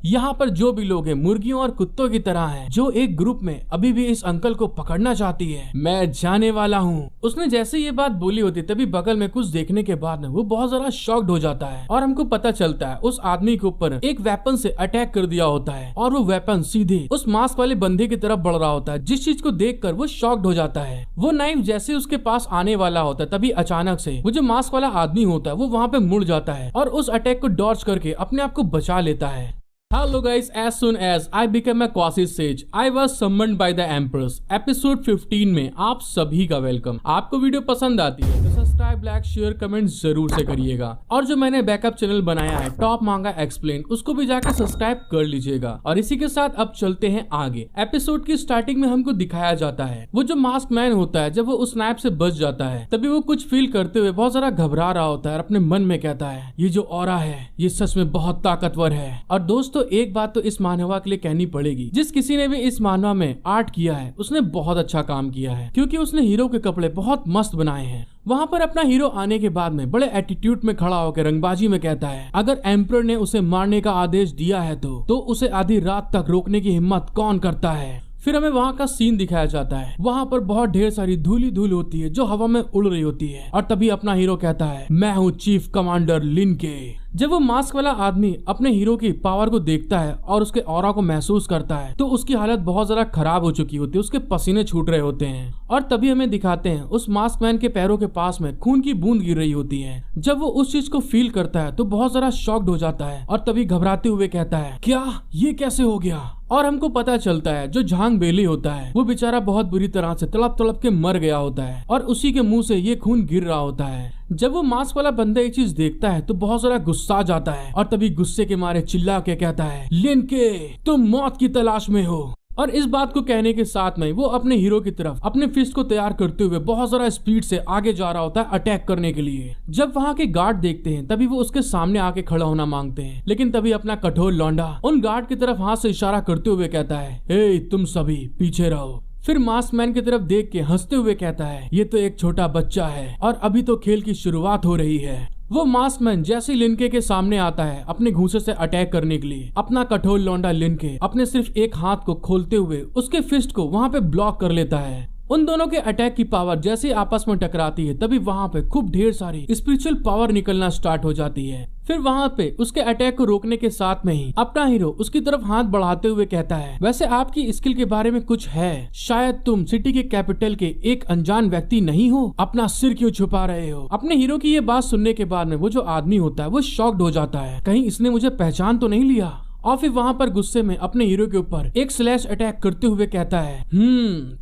यहाँ पर जो भी लोग हैं मुर्गियों और कुत्तों की तरह हैं जो एक ग्रुप में अभी भी इस अंकल को पकड़ना चाहती है, मैं जाने वाला हूँ। उसने जैसे ये बात बोली होती तभी बगल में कुछ देखने के बाद में वो बहुत ज्यादा शॉक्ड हो जाता है और हमको पता चलता है उस आदमी के ऊपर एक वेपन से अटैक कर दिया होता है और वो वेपन सीधे उस मास्क वाले बंदे की तरफ बढ़ रहा होता है, जिस चीज को देखकर वो शॉक्ड हो जाता है। वो नाइफ जैसे उसके पास आने वाला होता है तभी अचानक से वो जो मास्क वाला आदमी होता है वो वहाँ पे मुड़ जाता है और उस अटैक को डॉज करके अपने आप को बचा लेता है। Hello guys, as soon as I became a Quasi Sage, I was summoned by the Empress। Episode 15 में आप सभी का वेलकम। आपको वीडियो पसंद आती है तो सब्सक्राइब, लाइक, शेयर, कमेंट जरूर से करिएगा और जो मैंने बैकअप चैनल बनाया है टॉप मांगा एक्सप्लेन उसको भी जाकर सब्सक्राइब कर लीजिएगा। और इसी के साथ अब चलते हैं आगे। एपिसोड की स्टार्टिंग में हमको दिखाया जाता है वो जो मास्क मैन होता है जब वो उस स्नैप से बच जाता है तभी वो कुछ फील करते हुए बहुत सारा घबरा रहा होता है और अपने मन में कहता है ये जो ऑरा है ये सच में बहुत ताकतवर है। और दोस्तों एक बात तो इस मानवा के लिए कहनी पड़ेगी, जिस किसी ने भी इस मानवा में आर्ट किया है उसने बहुत अच्छा काम किया है क्योंकि उसने हीरो के कपड़े बहुत मस्त बनाए हैं। वहाँ पर अपना हीरो आने के बाद में बड़े एटीट्यूड में खड़ा होकर रंगबाजी में कहता है अगर एम्परर ने उसे मारने का आदेश दिया है तो उसे आधी रात तक रोकने की हिम्मत कौन करता है। फिर हमें वहाँ का सीन दिखाया जाता है, वहाँ पर बहुत ढेर सारी धूल होती है जो हवा में उड़ रही होती है और तभी अपना हीरो कहता है मैं हूँ चीफ कमांडर लिनके। जब वो मास्क वाला आदमी अपने हीरो की पावर को देखता है और उसके ऑरा को महसूस करता है तो उसकी हालत बहुत ज्यादा खराब हो चुकी होती है, उसके पसीने छूट रहे होते हैं और तभी हमें दिखाते हैं उस मास्क मैन के पैरों के पास में खून की बूंद गिर रही होती है। जब वो उस चीज को फील करता है तो बहुत ज्यादा शॉक्ड हो जाता है और तभी घबराते हुए कहता है क्या ये कैसे हो गया। और हमको पता चलता है जो झांग बेली होता है वो बेचारा बहुत बुरी तरह से तड़प तड़प के मर गया होता है और उसी के मुंह से ये खून गिर रहा होता है। जब वो मास्क वाला बंदा ये चीज देखता है तो बहुत सारा गुस्सा जाता है और तभी गुस्से के मारे चिल्ला के कहता है लिनके तुम मौत की तलाश में हो। और इस बात को कहने के साथ में वो अपने हीरो की तरफ अपने फिस्ट को तैयार करते हुए बहुत सारा स्पीड से आगे जा रहा होता है अटैक करने के लिए। जब वहाँ के गार्ड देखते हैं तभी वो उसके सामने आके खड़ा होना मांगते हैं, लेकिन तभी अपना कठोर लौंडा उन गार्ड की तरफ हाथ से इशारा करते हुए कहता है ए तुम सभी पीछे रहो। फिर मास्क मैन की तरफ देख के हंसते हुए कहता है ये तो एक छोटा बच्चा है और अभी तो खेल की शुरुआत हो रही है। वो मास्क मैन जैसे लिनके के सामने आता है अपने घूंसे से अटैक करने के लिए, अपना कठोर लौंडा लिनके अपने सिर्फ एक हाथ को खोलते हुए उसके फिस्ट को वहाँ पे ब्लॉक कर लेता है। उन दोनों के अटैक की पावर जैसे आपस में टकराती है तभी वहाँ पे खूब ढेर सारी स्पिरिचुअल पावर निकलना स्टार्ट हो जाती है। फिर वहाँ पे उसके अटैक को रोकने के साथ में ही अपना हीरो उसकी तरफ हाथ बढ़ाते हुए कहता है वैसे आपकी स्किल के बारे में कुछ है, शायद तुम सिटी के कैपिटल के एक अनजान व्यक्ति नहीं हो, अपना सिर क्यों छुपा रहे हो। अपने हीरो की ये बात सुनने के बाद में वो जो आदमी होता है वो शॉक्ड हो जाता है, कहीं इसने मुझे पहचान तो नहीं लिया। और फिर वहाँ पर गुस्से में अपने हीरो के ऊपर एक स्लैश अटैक करते हुए कहता है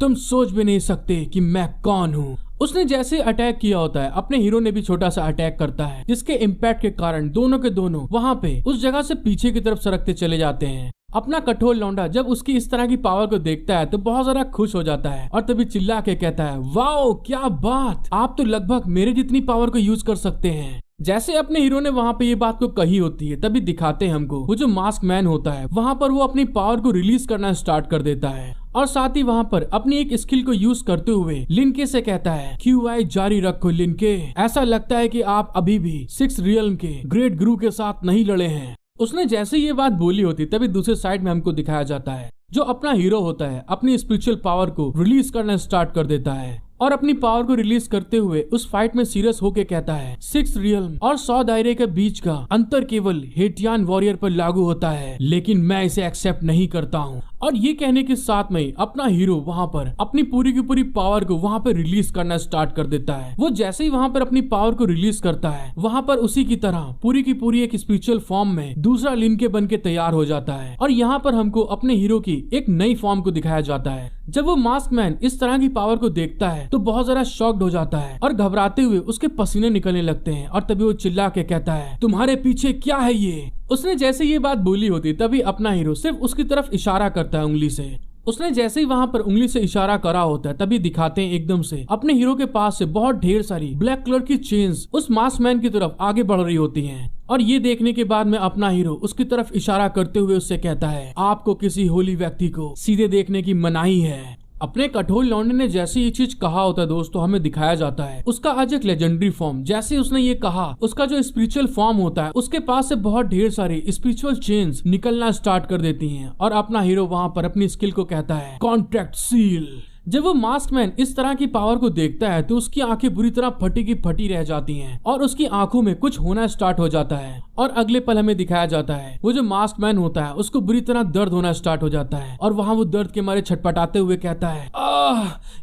तुम सोच भी नहीं सकते कि मैं कौन हूँ। उसने जैसे अटैक किया होता है अपने हीरो ने भी छोटा सा अटैक करता है जिसके इम्पैक्ट के कारण दोनों के दोनों वहाँ पे उस जगह से पीछे की तरफ सरकते चले जाते हैं। अपना कठोर लौंडा जब उसकी इस तरह की पावर को देखता है तो बहुत ज्यादा खुश हो जाता है और तभी चिल्ला के कहता है वाओ क्या बात, आप तो लगभग मेरे जितनी पावर को यूज कर सकते हैं। जैसे अपने हीरो ने वहाँ पे ये बात को कही होती है तभी दिखाते हैं हमको वो जो मास्क मैन होता है वहाँ पर वो अपनी पावर को रिलीज करना स्टार्ट कर देता है और साथ ही वहाँ पर अपनी एक स्किल को यूज करते हुए लिनके से कहता है QI जारी रखो लिनके, ऐसा लगता है कि आप अभी भी 6 रियल्म के ग्रेट गुरु के साथ नहीं लड़े हैं। उसने जैसे ये बात बोली होती तभी दूसरे साइड में हमको दिखाया जाता है जो अपना हीरो होता है अपनी स्पिरिचुअल पावर को रिलीज करना स्टार्ट कर देता है और अपनी पावर को रिलीज करते हुए उस फाइट में सीरियस होके कहता है 6 रियल्म और 100 दायरे के बीच का अंतर केवल हेटियन वॉरियर पर लागू होता है, लेकिन मैं इसे एक्सेप्ट नहीं करता हूँ। और ये कहने के साथ में अपना हीरो वहाँ पर अपनी पूरी की पूरी पावर को वहाँ पर रिलीज करना स्टार्ट कर देता है। वो जैसे ही वहाँ पर अपनी पावर को रिलीज करता है वहाँ पर उसी की तरह पूरी की पूरी एक स्पिरिचुअल फॉर्म में दूसरा लिनके बन के तैयार हो जाता है और यहाँ पर हमको अपने हीरो की एक नई फॉर्म को दिखाया जाता है। जब वो मास्क मैन इस तरह की पावर को देखता है तो बहुत ज्यादा शॉक्ड हो जाता है और घबराते हुए उसके पसीने निकलने लगते हैं और तभी वो चिल्ला के कहता है तुम्हारे पीछे क्या है ये। उसने जैसे ये बात बोली होती तभी अपना हीरो सिर्फ उसकी तरफ इशारा करता है उंगली से उसने जैसे ही वहां पर उंगली से इशारा करा होता है तभी दिखाते हैं एकदम से अपने हीरो के पास से बहुत ढेर सारी ब्लैक कलर की चेन्स उस मास्क मैन की तरफ आगे बढ़ रही होती हैं। और ये देखने के बाद में अपना हीरो उसकी तरफ इशारा करते हुए उससे कहता है, आपको किसी होली व्यक्ति को सीधे देखने की मनाही है। अपने कठोर लौंडे ने जैसे ये चीज कहा होता है दोस्तों, हमें दिखाया जाता है उसका आज एक लेजेंडरी फॉर्म। जैसे उसने ये कहा, उसका जो स्पिरिचुअल फॉर्म होता है उसके पास से बहुत ढेर सारी स्पिरिचुअल चेन्स निकलना स्टार्ट कर देती हैं। और अपना हीरो वहां पर अपनी स्किल को कहता है, कॉन्ट्रैक्ट सील। जब वो मास्क मैन इस तरह की पावर को देखता है तो उसकी आंखें बुरी तरह फटी की फटी रह जाती हैं और उसकी आंखों में कुछ होना स्टार्ट हो जाता है। और अगले पल हमें दिखाया जाता है वो जो मास्क मैन होता है उसको बुरी तरह दर्द होना स्टार्ट हो जाता है और वहां वो दर्द के मारे छटपटाते हुए कहता है,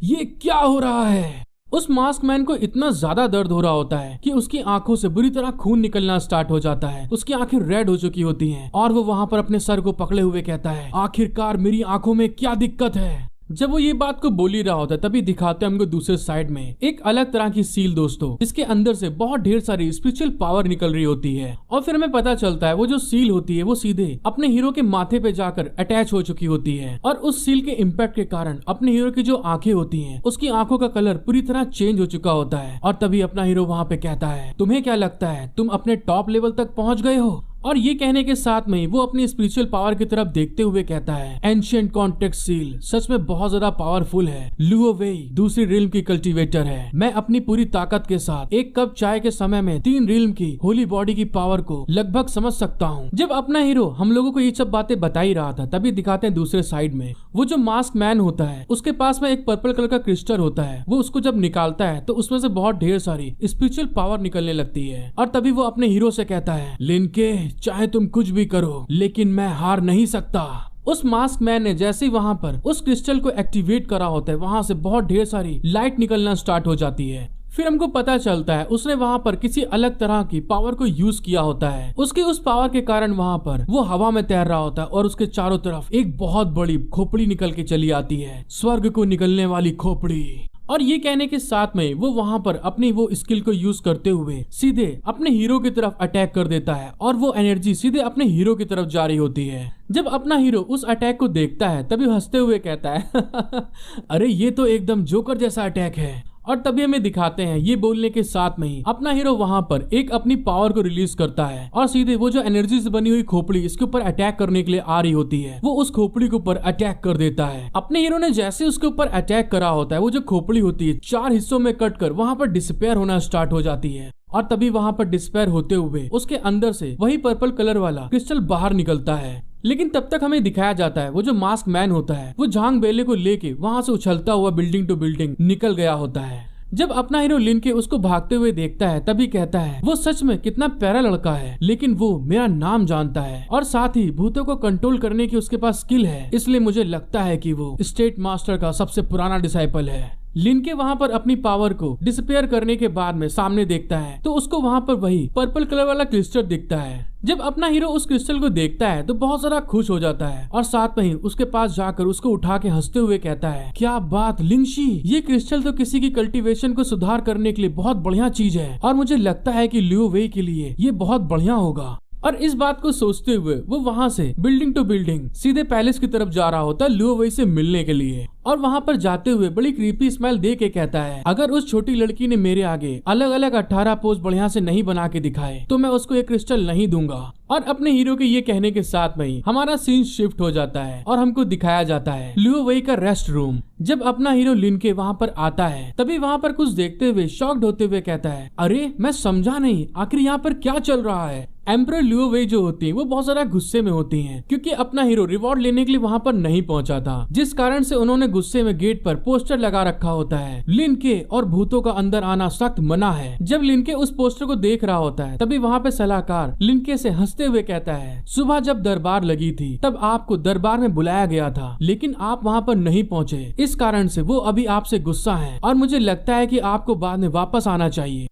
ये क्या हो रहा है। उस मास्क मैन को इतना ज्यादा दर्द हो रहा होता है कि उसकी आंखों से बुरी तरह खून निकलना स्टार्ट हो जाता है। उसकी आंखें रेड हो चुकी होती हैं और वो वहां पर अपने सर को पकड़े हुए कहता है, आखिरकार मेरी आंखों में क्या दिक्कत है। जब वो ये बात को बोल ही रहा होता है तभी दिखाते हैं हमको दूसरे साइड में एक अलग तरह की सील दोस्तों, जिसके अंदर से बहुत ढेर सारी स्पिरिचुअल पावर निकल रही होती है। और फिर हमें पता चलता है वो जो सील होती है वो सीधे अपने हीरो के माथे पे जाकर अटैच हो चुकी होती है। और उस सील के इम्पैक्ट के कारण अपने हीरो की जो आंखें होती हैं उसकी आंखों का कलर पूरी तरह चेंज हो चुका होता है। और तभी अपना हीरो वहां पे कहता है, तुम्हें क्या लगता है तुम अपने टॉप लेवल तक पहुंच गए हो। और ये कहने के साथ में वो अपनी स्पिरिचुअल पावर की तरफ देखते हुए कहता है, एंशिएंट कॉन्टेक्ट सील सच में बहुत ज्यादा पावरफुल है। लुओ वेई दूसरी रिल्म की कल्टीवेटर है। मैं अपनी पूरी ताकत के साथ एक कप चाय के समय में 3 रिल्म की होली बॉडी की पावर को लगभग समझ सकता हूँ। जब अपना हीरो हम लोगों को ये सब बातें बता ही रहा था तभी दिखाते हैं दूसरे साइड में वो जो मास्क मैन होता है उसके पास में एक पर्पल कलर का क्रिस्टल होता है। वो उसको जब निकालता है तो उसमें से बहुत ढेर सारी स्पिरिचुअल पावर निकलने लगती है। और तभी वो अपने हीरो से कहता है, लिनके चाहे तुम कुछ भी करो लेकिन मैं हार नहीं सकता। उस मास्क मैन ने जैसे ही वहां पर उस क्रिस्टल को एक्टिवेट करा होता है वहां से बहुत ढेर सारी लाइट निकलना स्टार्ट हो जाती है। फिर हमको पता चलता है उसने वहां पर किसी अलग तरह की पावर को यूज किया होता है। उसकी उस पावर के कारण वहां पर वो हवा में तैर रहा होता है और उसके चारों तरफ एक बहुत बड़ी खोपड़ी निकल के चली आती है, स्वर्ग को निकलने वाली खोपड़ी। और ये कहने के साथ में वो वहां पर अपनी वो स्किल को यूज करते हुए सीधे अपने हीरो की तरफ अटैक कर देता है और वो एनर्जी सीधे अपने हीरो की तरफ जा रही होती है। जब अपना हीरो उस अटैक को देखता है तभी हंसते हुए कहता है अरे ये तो एकदम जोकर जैसा अटैक है। और तभी हमें दिखाते हैं ये बोलने के साथ में ही अपना हीरो वहां पर एक अपनी पावर को रिलीज करता है और सीधे वो जो एनर्जी से बनी हुई खोपड़ी इसके ऊपर अटैक करने के लिए आ रही होती है वो उस खोपड़ी के ऊपर अटैक कर देता है। अपने हीरो ने जैसे उसके ऊपर अटैक करा होता है वो जो खोपड़ी होती है 4 हिस्सों में कट कर वहां पर डिसअपीयर होना स्टार्ट हो जाती है। और तभी वहां पर डिसअपीयर होते हुए उसके अंदर से वही पर्पल कलर वाला क्रिस्टल बाहर निकलता है। लेकिन तब तक हमें दिखाया जाता है वो जो मास्क मैन होता है वो झांग बेले को लेके वहां से उछलता हुआ बिल्डिंग टू बिल्डिंग निकल गया होता है। जब अपना हीरो लिनके उसको भागते हुए देखता है तभी कहता है, वो सच में कितना प्यारा लड़का है लेकिन वो मेरा नाम जानता है और साथ ही भूतों को कंट्रोल करने की उसके पास स्किल है, इसलिए मुझे लगता है कि वो स्टेट मास्टर का सबसे पुराना डिसाइपल है। लिनके वहां पर अपनी पावर को डिसअपीयर करने के बाद में सामने देखता है तो उसको वहां पर वही पर्पल कलर वाला क्रिस्टल दिखता है। जब अपना हीरो उस क्रिस्टल को देखता है तो बहुत ज्यादा खुश हो जाता है और साथ में ही उसके पास जाकर उसको उठा के हंसते हुए कहता है, क्या बात लिंगशी, ये क्रिस्टल तो किसी की कल्टीवेशन को सुधार करने के लिए बहुत बढ़िया चीज है और मुझे लगता है कि लियो वेई के लिए ये बहुत बढ़िया होगा। और इस बात को सोचते हुए वो वहां से बिल्डिंग टू बिल्डिंग सीधे पैलेस की तरफ जा रहा होता है लियो वेई से मिलने के लिए। और वहां पर जाते हुए बड़ी क्रीपी स्मेल दे के कहता है, अगर उस छोटी लड़की ने मेरे आगे अलग अलग 18 पोज बढ़िया से नहीं बना के दिखाए तो मैं उसको एक क्रिस्टल नहीं दूंगा। और अपने हीरो के ये कहने के साथ में ही हमारा सीन शिफ्ट हो जाता है और हमको दिखाया जाता है लियो वेई का रेस्ट रूम। जब अपना हीरो लिनके वहां पर आता है तभी वहां पर कुछ देखते हुए शॉक्ड होते हुए कहता है, अरे मैं समझा नहीं आखिर यहाँ पर क्या चल रहा है। एम्परर लियो वेई जो होती है वो बहुत ज्यादा गुस्से में होती हैं क्योंकि अपना हीरो रिवॉर्ड लेने के लिए वहां पर नहीं पहुंचा था, जिस कारण से उन्होंने गुस्से में गेट पर पोस्टर लगा रखा होता है, लिनके और भूतों का अंदर आना सख्त मना है। जब लिनके उस पोस्टर को देख रहा होता है तभी वहां पे सलाहकार लिनके से हंसते हुए कहता है, सुबह जब दरबार लगी थी तब आपको दरबार में बुलाया गया था लेकिन आप वहां पर नहीं पहुंचे, इस कारण से वो अभी आपसे गुस्सा है और मुझे लगता है कि आपको बाद में वापस आना चाहिए।